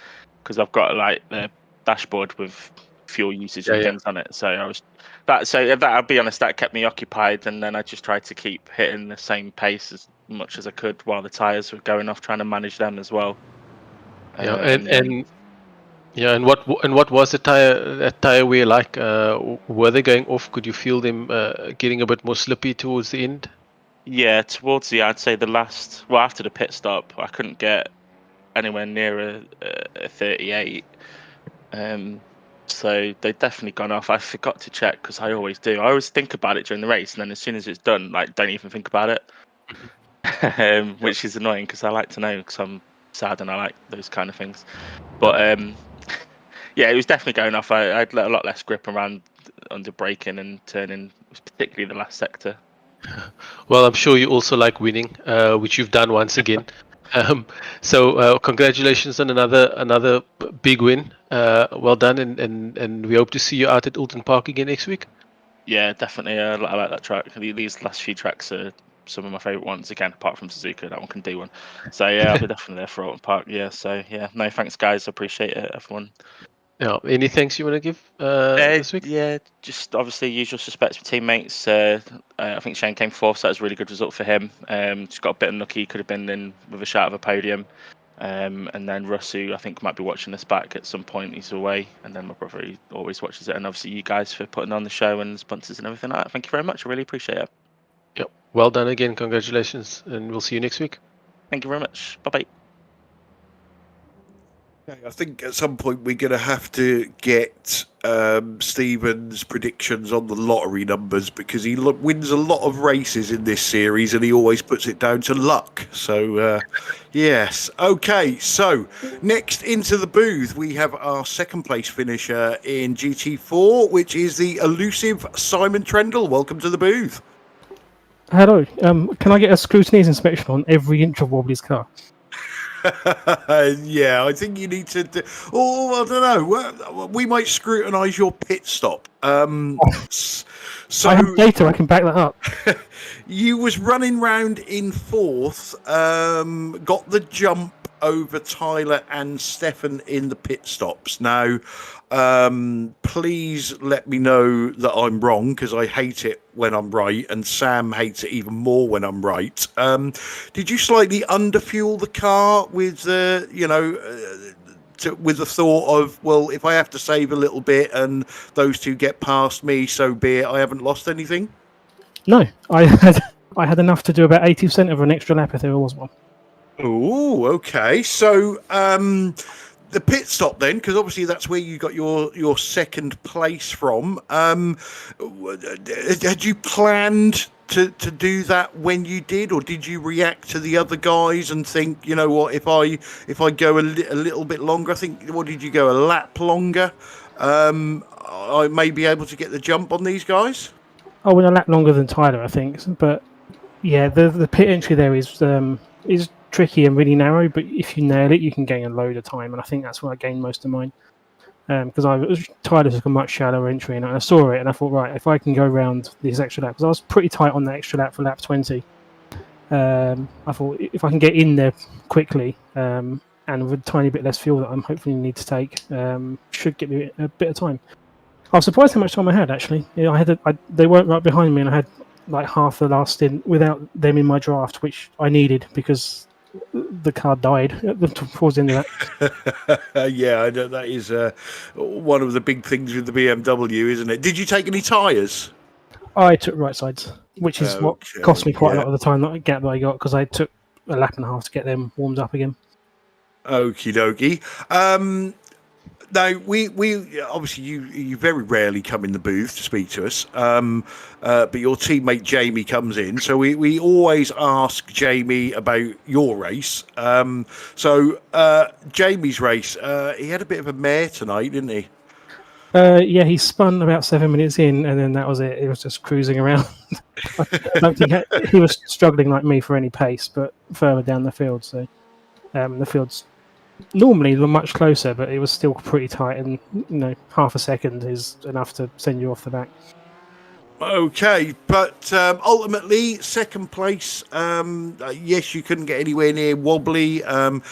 Because I've got like the dashboard with fuel usage and things on it. So I'll be honest, that kept me occupied. And then I just tried to keep hitting the same pace as much as I could while the tyres were going off, trying to manage them as well. And what was the tire wear like? Were they going off? Could you feel them getting a bit more slippy towards the end? Yeah, I'd say after the pit stop, I couldn't get anywhere near a 38. So they'd definitely gone off. I forgot to check because I always do. I always think about it during the race, and then as soon as it's done, like, don't even think about it. Which is annoying because I like to know, because I'm sad and I like those kind of things. But yeah, it was definitely going off. I had a lot less grip around under braking and turning, particularly the last sector. Well, I'm sure you also like winning, which you've done once again. So congratulations on another big win. Well done, and we hope to see you out at Oulton Park again next week. Yeah, definitely. I like that track. These last few tracks are some of my favourite ones, again, apart from Suzuka. That one can do one. So yeah, I'll be definitely there for Oulton Park. Yeah, so yeah, no, thanks guys, I appreciate it, everyone. Yeah, any thanks you want to give this week? Yeah, just obviously usual suspects with teammates. I think Shane came fourth, so that was a really good result for him. Just got a bit unlucky, could have been in with a shout of a podium. And then Russ, who I think might be watching this back at some point, he's away. And then my brother, he always watches it. And obviously you guys for putting on the show and sponsors and everything like that. Thank you very much. I really appreciate it. Yep. Well done again. Congratulations. And we'll see you next week. Thank you very much. Bye-bye. I think at some point we're going to have to get Stephen's predictions on the lottery numbers, because he wins a lot of races in this series and he always puts it down to luck. So, yes. Okay, so next into the booth, we have our second place finisher in GT4, which is the elusive Simon Trendle. Welcome to the booth. Hello. Can I get a scrutineer's inspection on every inch of Wobbly's car? Yeah, I think you need to I don't know. We might scrutinise your pit stop. So I have data, I can back that up. You was running round in fourth, got the jump over Tyler and Stefan in the pit stops. Now, please let me know that I'm wrong, because I hate it when I'm right, and Sam hates it even more when I'm right. Did you slightly underfuel the car with, with the thought of, well, if I have to save a little bit and those two get past me, so be it. I haven't lost anything? No, I had enough to do about 80% of an extra lap if there was one. Oh, okay. So the pit stop then, because obviously that's where you got your second place from. Had you planned to do that when you did, or did you react to the other guys and think, you know what, if I go a little bit longer, I think, what did you go, a lap longer? I may be able to get the jump on these guys? I went a lap longer than Tyler, I think. But yeah, the pit entry there is tricky and really narrow. But if you nail it, you can gain a load of time, and I think that's where I gained most of mine. Because Tyler took a much shallower entry, and I saw it, and I thought, right, if I can go around this extra lap, because I was pretty tight on that extra lap for lap 20. I thought if I can get in there quickly, and with a tiny bit less fuel that I'm hopefully need to take, should get me a bit of time. I was surprised how much time I had actually. Yeah, they weren't right behind me, and I had like half the last stint without them in my draft, which I needed because the car died towards the end of that. Yeah, that is one of the big things with the BMW, isn't it? Did you take any tyres? I took right sides, which is what cost me quite a lot of the time that gap that I got, because I took a lap and a half to get them warmed up again. Okie dokie. Now, we obviously you very rarely come in the booth to speak to us, but your teammate Jamie comes in, so we always ask Jamie about your race. So Jamie's race, he had a bit of a mare tonight, didn't he? Yeah, he spun about 7 minutes in, and then that was it. It was just cruising around. I don't think he was struggling like me for any pace, but further down the field. So the field's normally much closer, but it was still pretty tight, and half a second is enough to send you off the back. Okay, but ultimately, second place. Yes, you couldn't get anywhere near Wobbly, and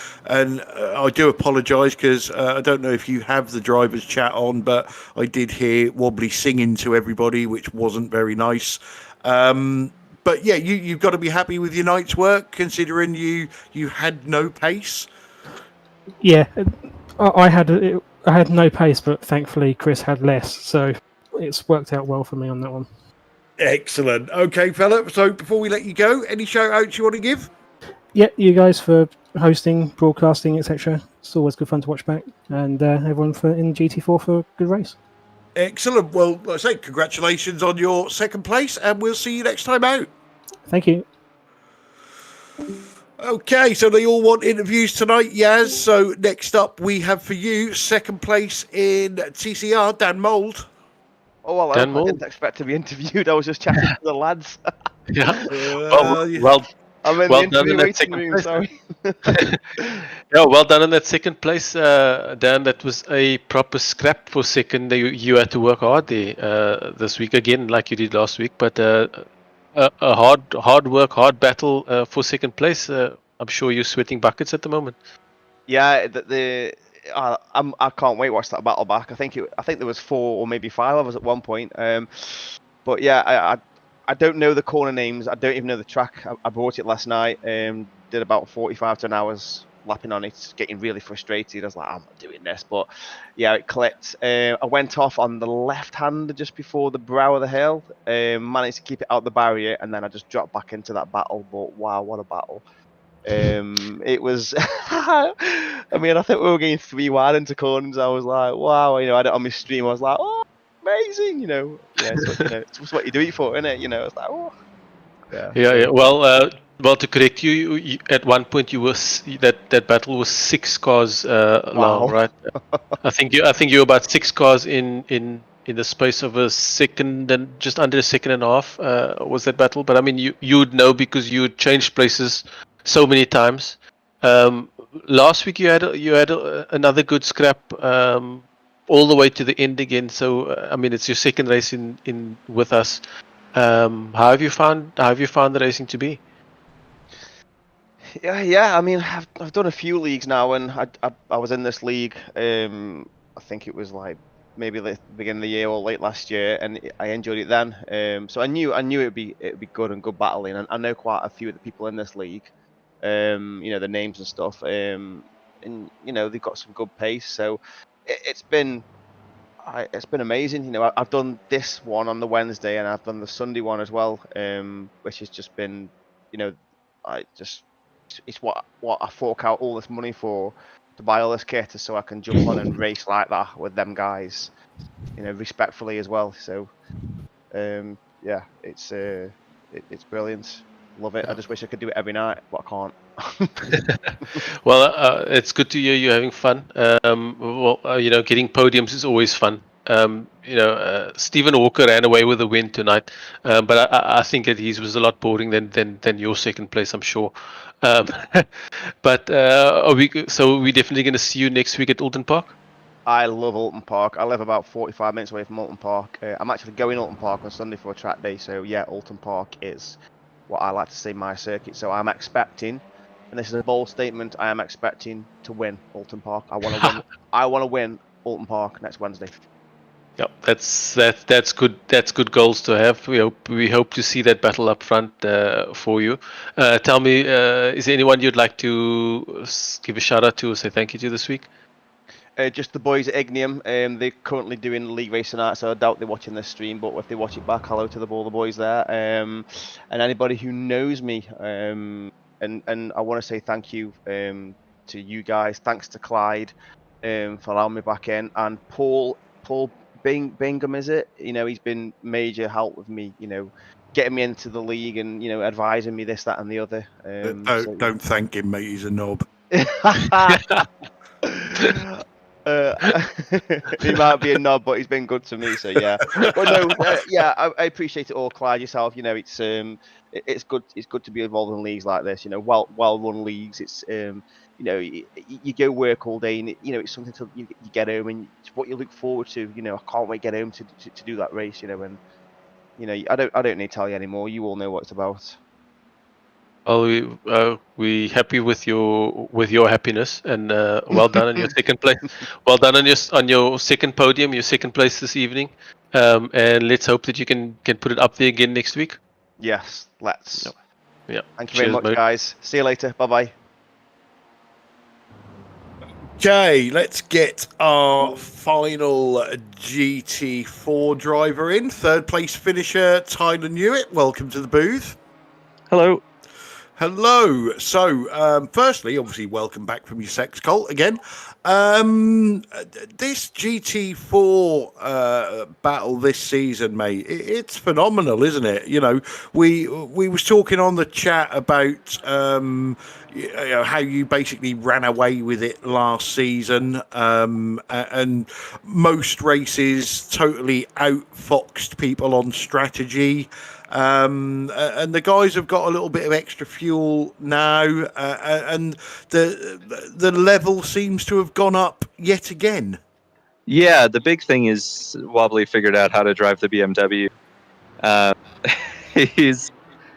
I do apologise because I don't know if you have the driver's chat on, but I did hear Wobbly singing to everybody, which wasn't very nice. But yeah, you've got to be happy with your night's work, considering you had no pace. Yeah, I had no pace, but thankfully Chris had less, so it's worked out well for me on that one. Excellent. Okay, Phillip, so before we let you go, any shout outs you want to give? Yeah, you guys for hosting, broadcasting, etc. It's always good fun to watch back, and everyone in GT4 for a good race. Excellent. Well, like I say, congratulations on your second place, and we'll see you next time out. Thank you. Okay, so they all want interviews tonight, Yaz. So next up, we have for you second place in TCR, Dan Mould. Oh, hello. Dan I Mould. didn't expect to be interviewed. I was just chatting to the lads. Yeah. Yeah. Well I'm in well the done interview in that waiting second room, place. sorry. Yeah, well done in that second place, Dan. That was a proper scrap for second. You had to work hard there this week again, like you did last week. But a hard work, hard battle for second place. I'm sure you're sweating buckets at the moment. Yeah, I can't wait to watch that battle back. I think there was 4 or maybe 5 of us at one point. But yeah, I don't know the corner names. I don't even know the track. I bought it last night. Did about 45 to an hour's lapping on it, getting really frustrated. I was like, I'm not doing this. But yeah, it clicked. I went off on the left hand just before the brow of the hill. Managed to keep it out the barrier, and then I just dropped back into that battle. But wow, what a battle! It was. I mean, I think we were getting 3 wide into corners. I was like, wow. I had it on my stream. I was like, oh, amazing. Yeah, it's what you do it for, isn't it? It's like, oh. Yeah. Well, to correct you, at one point you were that battle was 6 cars long, right? I think you were about 6 cars in the space of a second and just under a second and a half was that battle. But I mean, you'd know because you changed places so many times. Last week you had another good scrap all the way to the end again. So I mean, it's your second race in with us. How have you found the racing to be? Yeah. I mean, I've done a few leagues now, and I was in this league. I think it was like maybe the beginning of the year or late last year, and I enjoyed it then. So I knew it'd be good and good battling, and I know quite a few of the people in this league. The names and stuff. And they've got some good pace. So it's been amazing. I've done this one on the Wednesday, and I've done the Sunday one as well, which has just been, it's what I fork out all this money for, to buy all this kit, so I can jump on and race like that with them guys, respectfully as well. So, yeah, it's brilliant. Love it. I just wish I could do it every night, but I can't. Well, it's good to hear you're having fun. Getting podiums is always fun. Stephen Walker ran away with the win tonight, but I think that his was a lot boring than your second place, I'm sure. But we're definitely going to see you next week at Alton Park. I love Alton Park. I live about 45 minutes away from Alton Park. I'm actually going Alton Park on Sunday for a track day, so yeah, Alton Park is what I like to say my circuit. So I'm expecting, and this is a bold statement, I am expecting to win Alton Park. I want to win. I want to win Alton Park next Wednesday. Yep, that's good. That's good goals to have. We hope to see that battle up front for you. Tell me, is there anyone you'd like to give a shout out to or say thank you to this week? Just the boys at Ignium. They're currently doing league racing art, so I doubt they're watching this stream. But if they watch it back, hello to all the boys there. And anybody who knows me. And I want to say thank you to you guys. Thanks to Clyde for allowing me back in, and Paul Bingham, is it? He's been major help with me. Getting me into the league and advising me this, that, and the other. Don't thank him, mate. He's a knob. He might be a knob, but he's been good to me. So yeah, but no, I appreciate it all, Clyde. Yourself, it's good. It's good to be involved in leagues like this. Well-run leagues. It's you go work all day, and it's something to you get home, and it's what you look forward to. I can't wait to get home to do that race. And I don't need to tell you anymore. You all know what it's about. Well, we happy with your happiness, and well done on your second place. Well done on your second podium, your second place this evening. And let's hope that you can put it up there again next week. Yes, let's. Yeah. Thank you very much, guys. See you later. Bye bye. Okay, let's get our final GT4 driver in. Third place finisher, Tyler Newitt. Welcome to the booth. Hello. Hello. So, firstly, obviously, welcome back from your sex cult again. This GT4 battle this season, mate, it's phenomenal, isn't it? We was talking on the chat about how you basically ran away with it last season, and most races totally outfoxed people on strategy. And the guys have got a little bit of extra fuel now, and the level seems to have gone up yet again. Yeah, the big thing is Wobbly figured out how to drive the BMW.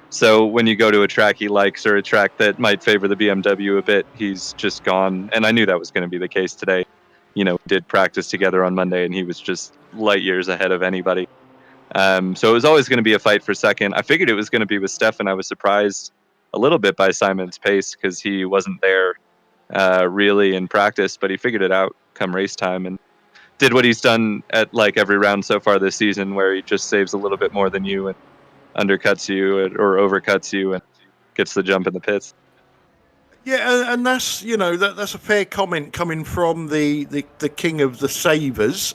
So when you go to a track he likes, or a track that might favor the BMW a bit, he's just gone. And I knew that was going to be the case today. Did practice together on Monday, and he was just light years ahead of anybody. So it was always going to be a fight for second. I figured it was going to be with Stefan. I was surprised a little bit by Simon's pace, because he wasn't there really in practice, but he figured it out come race time and did what he's done at like every round so far this season, where he just saves a little bit more than you and undercuts you or overcuts you and gets the jump in the pits. Yeah, and that's that's a fair comment coming from the king of the savers.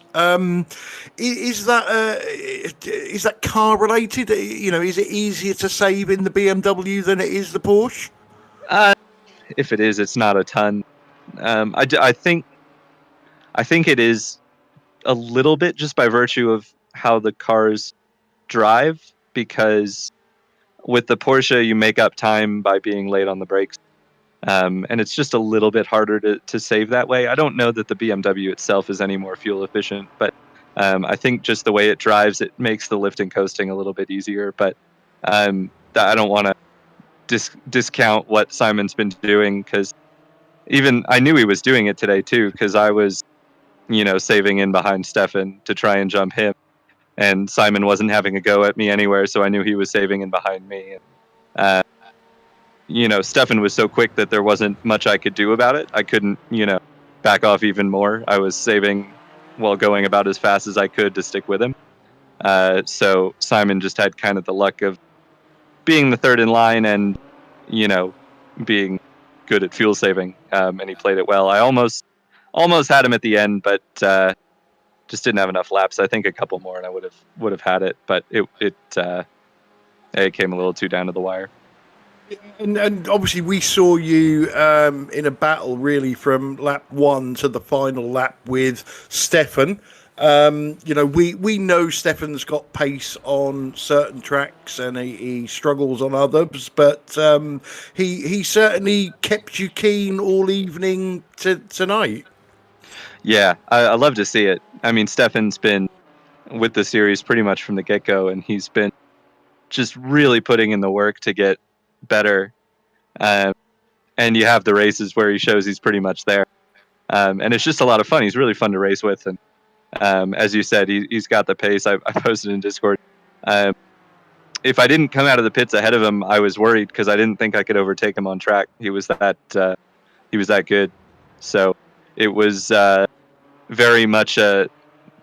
Is that car related? Is it easier to save in the BMW than it is the Porsche? If it is, it's not a ton. I think it is a little bit, just by virtue of how the cars drive, because with the Porsche you make up time by being late on the brakes. And it's just a little bit harder to save that way. I don't know that the BMW itself is any more fuel efficient, but I think just the way it drives, it makes the lift and coasting a little bit easier. But I don't want to discount what Simon's been doing, because even I knew he was doing it today too, because I was, saving in behind Stefan to try and jump him, and Simon wasn't having a go at me anywhere, so I knew he was saving in behind me. Stefan was so quick that there wasn't much I could do about it. I couldn't, back off even more. I was saving while going about as fast as I could to stick with him. So Simon just had kind of the luck of being the third in line and, being good at fuel saving. And he played it well. I almost had him at the end, but just didn't have enough laps. I think a couple more and I would have had it, but it came a little too down to the wire. And obviously we saw you in a battle really from lap 1 to the final lap with Stefan. You know, we know Stefan's got pace on certain tracks and he struggles on others, but he certainly kept you keen all evening tonight. Yeah, I love to see it. I mean, Stefan's been with the series pretty much from the get-go, and he's been just really putting in the work to get better. And you have the races where he shows he's pretty much there. And it's just a lot of fun. He's really fun to race with. And as you said, he's got the pace. I posted in Discord. If I didn't come out of the pits ahead of him, I was worried because I didn't think I could overtake him on track. He was that good. So it was very much I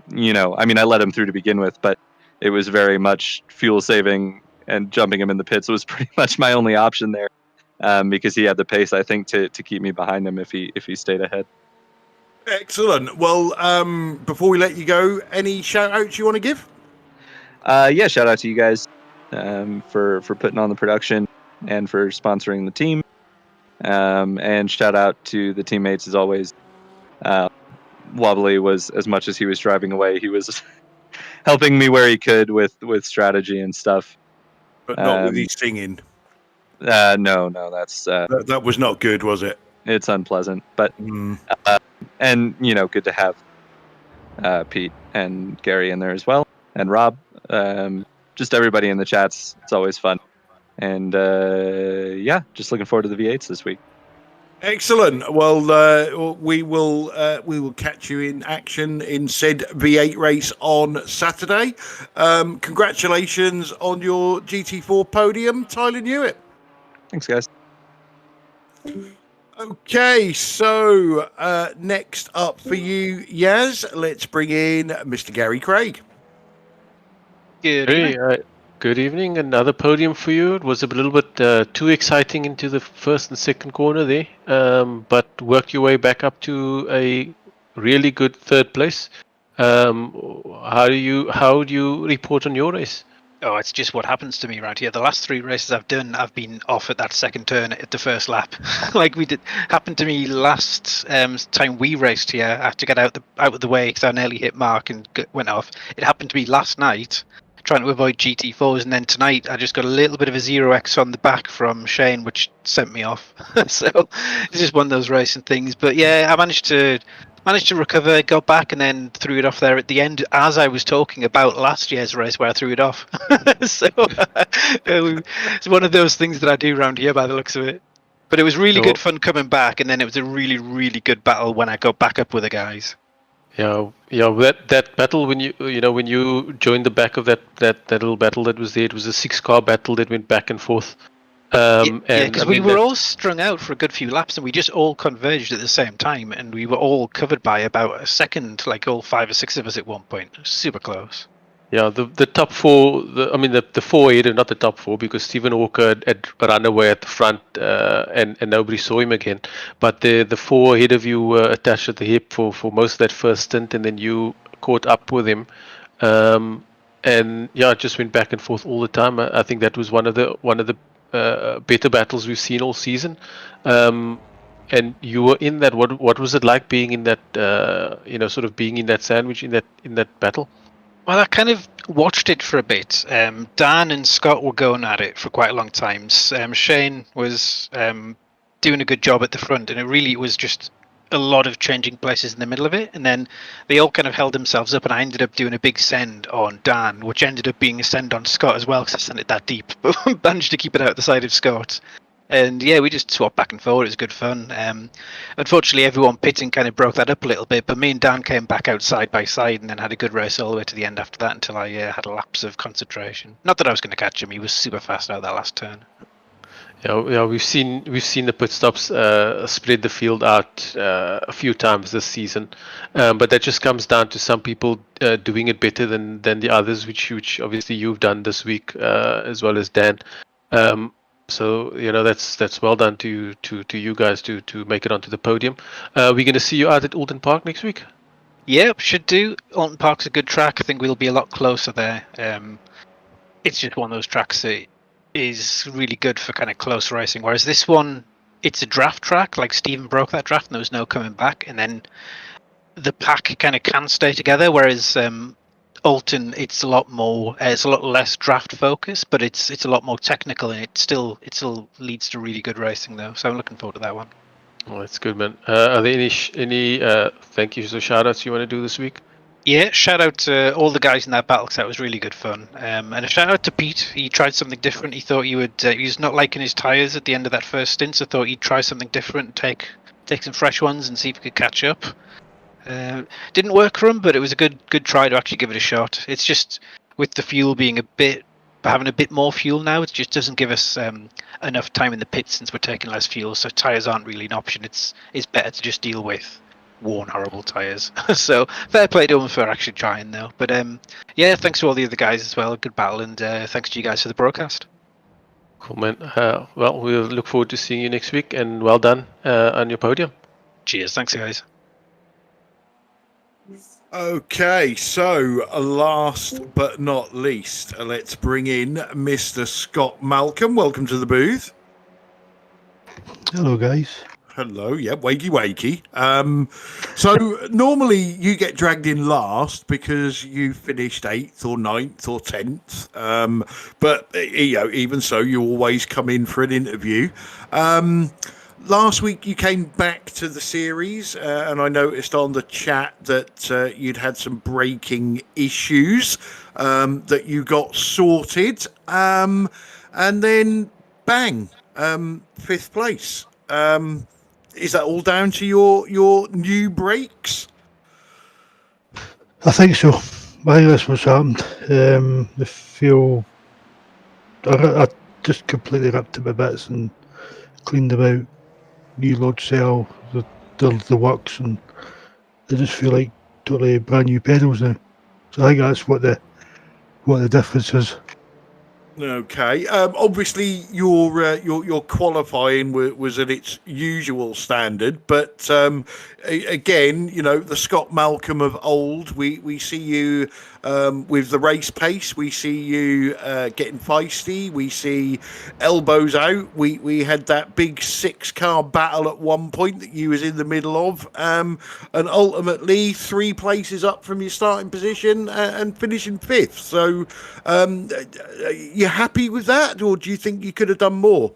mean, I let him through to begin with, but it was very much fuel saving, and jumping him in the pits was pretty much my only option there. Because he had the pace, I think, to keep me behind him if he stayed ahead. Excellent. Well, before we let you go, any shout outs you want to give? Yeah, shout out to you guys for putting on the production and for sponsoring the team. And shout out to the teammates as always. Wobbly was, as much as he was driving away, he was helping me where he could with strategy and stuff. But not with his singing. No, that's that was not good, was it? It's unpleasant, but and good to have Pete and Gary in there as well, and Rob. Just everybody in the chats. It's always fun, and yeah, just looking forward to the V8s this week. Excellent. Well, we will catch you in action in said V8 race on Saturday. Congratulations on your GT4 podium, Tyler Newitt. Thanks, guys. Okay, so next up for you, Yaz, let's bring in Mr. Gary Craig. Good evening. Another podium for you. It was a little bit too exciting into the first and second corner there, but worked your way back up to a really good third place. How do you report on your race? Oh, it's just what happens to me around here. The last 3 races I've done, I've been off at that second turn at the first lap. Like happened to me last time we raced here. I had to get out of the way because I nearly hit Mark and went off. It happened to me last night, trying to avoid GT4s, and then tonight I just got a little bit of a 0x on the back from Shane, which sent me off. So it's just one of those racing things. But yeah, I managed to recover, got back, and then threw it off there at the end as I was talking about last year's race where I threw it off. So it's one of those things that I do around here by the looks of it. But it was really good fun coming back, and then it was a really, really good battle when I got back up with the guys. Yeah. That battle when you joined the back of that little battle that was there, it was a 6-car battle that went back and forth. Because we were all strung out for a good few laps, and we just all converged at the same time, and we were all covered by about a second, like all 5 or 6 of us at one point. Super close. Yeah, the top 4. The 4 ahead, not the top 4, because Stephen Walker had run away at the front, and nobody saw him again. But the 4 ahead of you were attached at the hip for most of that first stint, and then you caught up with him. And yeah, it just went back and forth all the time. I think that was one of the better battles we've seen all season. And you were in that. What was it like being in that? Sort of being in that sandwich in that battle? Well, I kind of watched it for a bit. Dan and Scott were going at it for quite a long time. Shane was doing a good job at the front, and it really was just a lot of changing places in the middle of it. And then they all kind of held themselves up, and I ended up doing a big send on Dan, which ended up being a send on Scott as well, because I sent it that deep, but managed to keep it out the side of Scott. And yeah, we just swapped back and forward. It was good fun. Unfortunately, everyone pitting kind of broke that up a little bit, but me and Dan came back out side by side and then had a good race all the way to the end after that until I had a lapse of concentration. Not that I was going to catch him. He was super fast out that last turn. Yeah, we've seen the pit stops spread the field out a few times this season, but that just comes down to some people doing it better than the others, which obviously you've done this week as well as Dan. So that's well done to you guys to make it onto the podium. We're going to see you out at Alton Park next week. Yep, should do. Alton Park's a good track. I think we'll be a lot closer there. It's just one of those tracks that is really good for kind of close racing. Whereas this one, it's a draft track. Like Stephen broke that draft and there was no coming back. And then the pack kind of can stay together, whereas Alton, it's a lot more, it's a lot less draft focused, but it's a lot more technical, and it still leads to really good racing though. So I'm looking forward to that one. Oh, that's good, man. Are there any thank yous or shout outs you want to do this week? Yeah, shout out to all the guys in that battle, because that was really good fun. And a shout out to Pete. He tried something different. He thought he was not liking his tyres at the end of that first stint, so thought he'd try something different, take some fresh ones and see if he could catch up. Didn't work for him, but it was a good try to actually give it a shot. It's just with the fuel being having a bit more fuel now, it just doesn't give us enough time in the pits since we're taking less fuel, so tyres aren't really an option. It's better to just deal with worn, horrible tyres. So fair play to him for actually trying though. But yeah, thanks to all the other guys as well. Good battle, and thanks to you guys for the broadcast. Cool, man. Well, we'll look forward to seeing you next week, and well done on your podium. Cheers. Thanks, guys. Okay, so last but not least, let's bring in Mr. Scott Malcolm. Welcome to the booth. Hello, guys. Hello, yeah, wakey. So normally you get dragged in last because you finished 8th or 9th or 10th. But even so, you always come in for an interview. Last week you came back to the series, and I noticed on the chat that you'd had some braking issues that you got sorted, and then bang, 5th place. Is that all down to your new brakes? I think so. I think that's what's happened. The fuel, I just completely ripped it to bits and cleaned them out. New load cell, the works, and they just feel like totally brand new pedals now. So I think that's what the difference is. Okay. Obviously, your qualifying was at its usual standard, but again, the Scott Malcolm of old. We see you with the race pace. We see you getting feisty. We see elbows out. We had that big 6-car battle at one point that you was in the middle of, and ultimately 3 places up from your starting position and finishing 5th. So. You happy with that, or do you think you could have done more?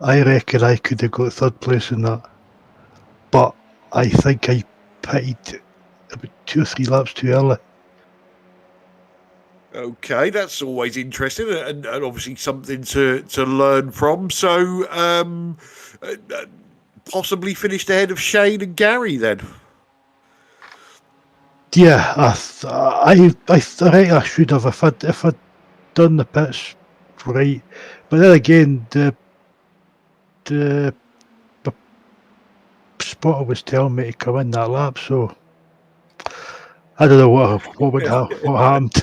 I reckon I could have got 3rd place in that, but I think I pitted about 2 or 3 laps too early. Okay, that's always interesting, and obviously something to learn from. So, possibly finished ahead of Shane and Gary then. Yeah, I think I should have if I'd done the pits right, but then again the spotter was telling me to come in that lap, so I don't know what happened.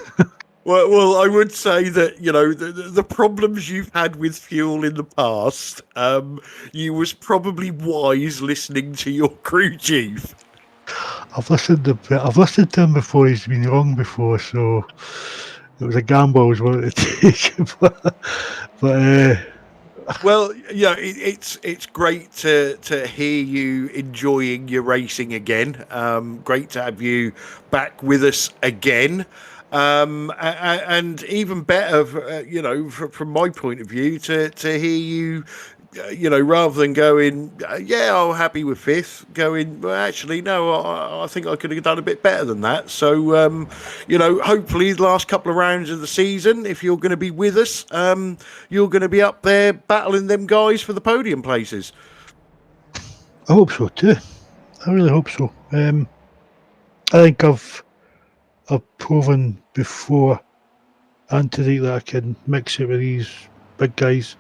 Well, I would say that the problems you've had with fuel in the past, you was probably wise listening to your crew chief. I've listened to him before. He's been wrong before, so it was a gamble I was willing to take. but well, yeah, it's great to hear you enjoying your racing again. Great to have you back with us again. And even better, from my point of view, to hear you. Rather than going, I'm happy with 5th, going, well, actually, no, I think I could have done a bit better than that. So, hopefully the last couple of rounds of the season, if you're going to be with us, you're going to be up there battling them guys for the podium places. I hope so too. I really hope so. I think I've proven before and today that I can mix it with these big guys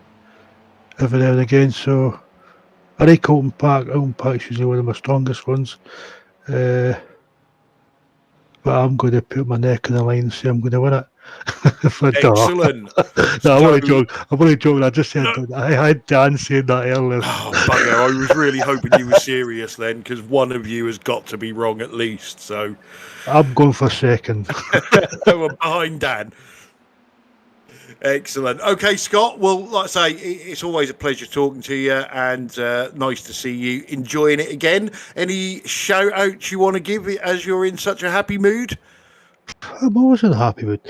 every now and again, so I like Open Park. Open Park's usually one of my strongest ones, but I'm going to put my neck on the line and say I'm going to win it. Excellent. No, I'm only joking. I just said I had Dan saying that earlier. Oh, bugger. I was really hoping you were serious then, because one of you has got to be wrong at least. So I'm going for 2nd. We're behind Dan. Excellent. Okay, Scott. Well, like I say, it's always a pleasure talking to you, and nice to see you enjoying it again. Any shout outs you want to give as you're in such a happy mood? I'm always in a happy mood.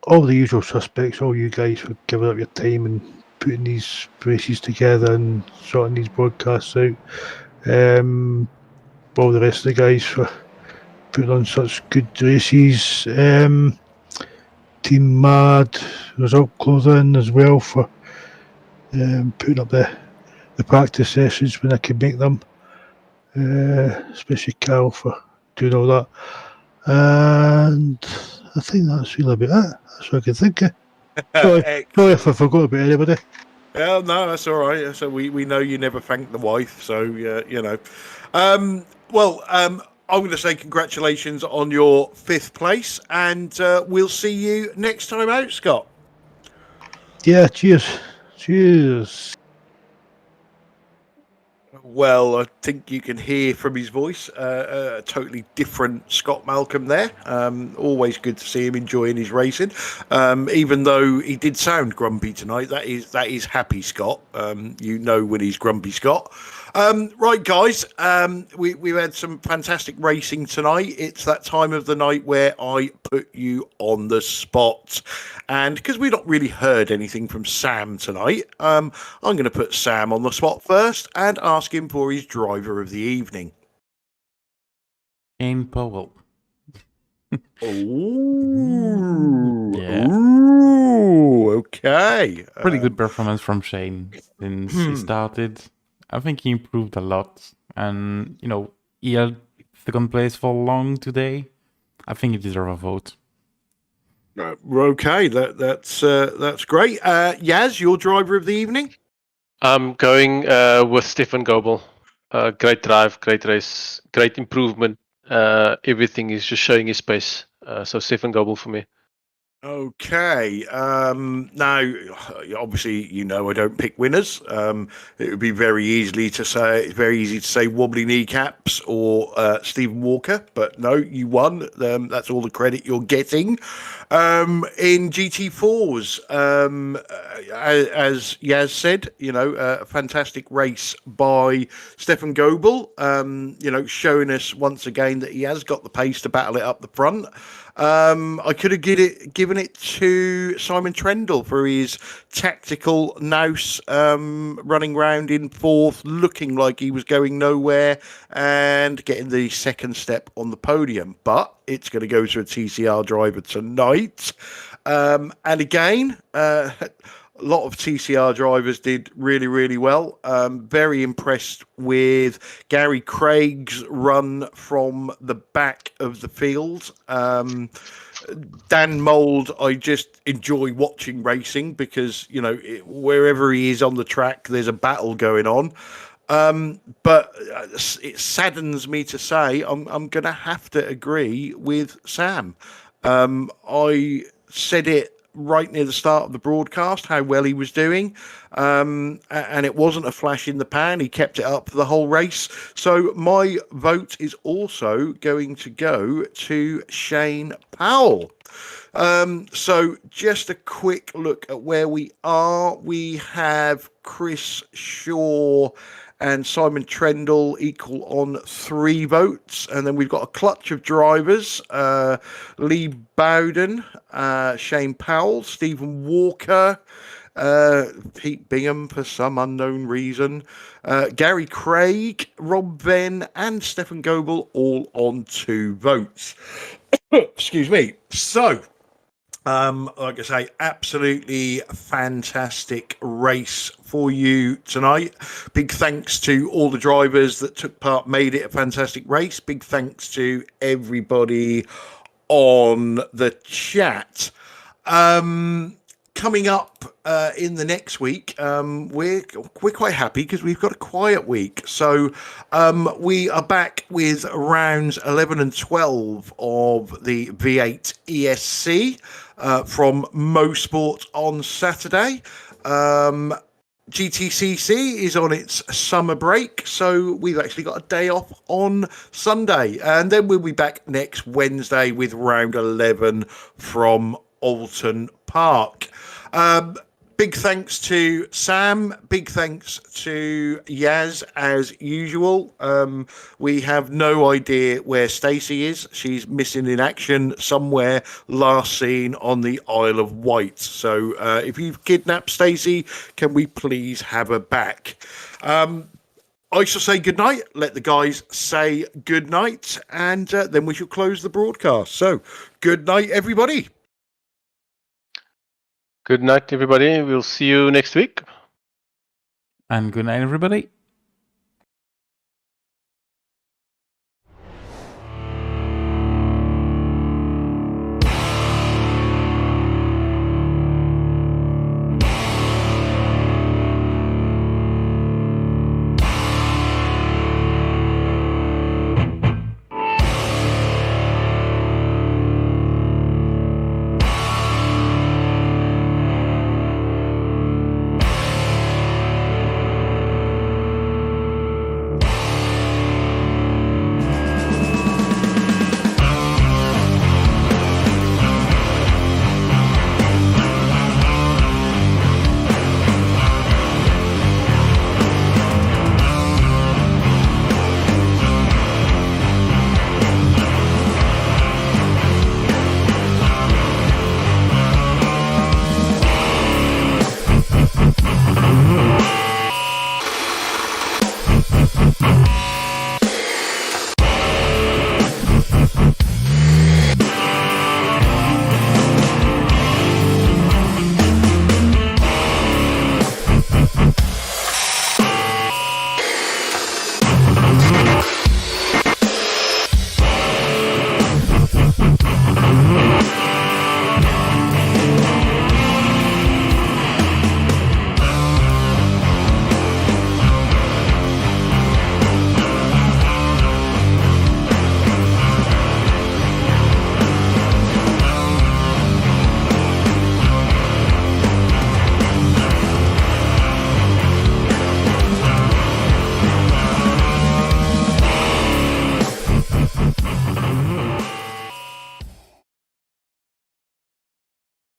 All the usual suspects, all you guys for giving up your time and putting these races together and sorting these broadcasts out. All the rest of the guys for putting on such good races. Team Mad, Result Clothing as well for putting up the practice sessions when I could make them. Especially Carl for doing all that. And I think that's really about it. That's what I can think of. Sorry if I forgot about anybody. Well, no, that's all right. So we know you never thank the wife, so you know. I'm going to say congratulations on your 5th place, and we'll see you next time out, Scott. Yeah, cheers. Well, I think you can hear from his voice a totally different Scott Malcolm there. Always good to see him enjoying his racing, even though he did sound grumpy tonight. That is happy Scott. You know when he's grumpy Scott. Right, guys, we've had some fantastic racing tonight. It's that time of the night where I put you on the spot. And because we've not really heard anything from Sam tonight, I'm going to put Sam on the spot first and ask him for his driver of the evening. Shane Powell. Ooh. Yeah. Ooh, okay. Pretty good performance from Shane since he started. I think he improved a lot, and he held 2nd place for long today. I think he deserves a vote. Okay, that's great. Yaz, your driver of the evening? I'm going with Stefan Goebel. Great drive, great race, great improvement. Everything is just showing his pace. So Stefan Goebel for me. Okay. Now, obviously, I don't pick winners. It would be very easy to say Wobbly Kneecaps or Stephen Walker, but no, you won. That's all the credit you're getting. In GT4s, as Yaz said, a fantastic race by Stefan Goebel. Showing us once again that he has got the pace to battle it up the front. I could have given it to Simon Trendle for his tactical nous, running round in 4th, looking like he was going nowhere and getting the 2nd step on the podium. But it's going to go to a TCR driver tonight. And again, a lot of TCR drivers did really, really well. Very impressed with Gary Craig's run from the back of the field. Dan Mould, I just enjoy watching racing because, wherever he is on the track, there's a battle going on. But it saddens me to say I'm going to have to agree with Sam. I said it right near the start of the broadcast how well he was doing, and it wasn't a flash in the pan. He kept it up for the whole race. So my vote is also going to go to Shane Powell. So just a quick look at where we are. We have Chris Shaw and Simon Trendle equal on 3 votes. And then we've got a clutch of drivers. Lee Bowden, Shane Powell, Stephen Walker, Pete Bingham for some unknown reason, Gary Craig, Rob Venn and Stefan Goebel all on 2 votes. Excuse me. So, like I say, absolutely fantastic race for you tonight. Big thanks to all the drivers that took part, made it a fantastic race. Big thanks to everybody on the chat. Coming up in the next week, we're quite happy because we've got a quiet week. So we are back with rounds 11 and 12 of the V8 ESC from Mosport on Saturday. GTCC is on its summer break, so we've actually got a day off on Sunday, and then we'll be back next Wednesday with round 11 from Alton Park. Big thanks to Sam. Big thanks to Yaz as usual. We have no idea where Stacey is. She's missing in action somewhere, last seen on the Isle of Wight. So if you've kidnapped Stacey, can we please have her back? I shall say goodnight. Let the guys say goodnight, and then we shall close the broadcast. So good night, everybody. Good night, everybody. We'll see you next week. And good night, everybody.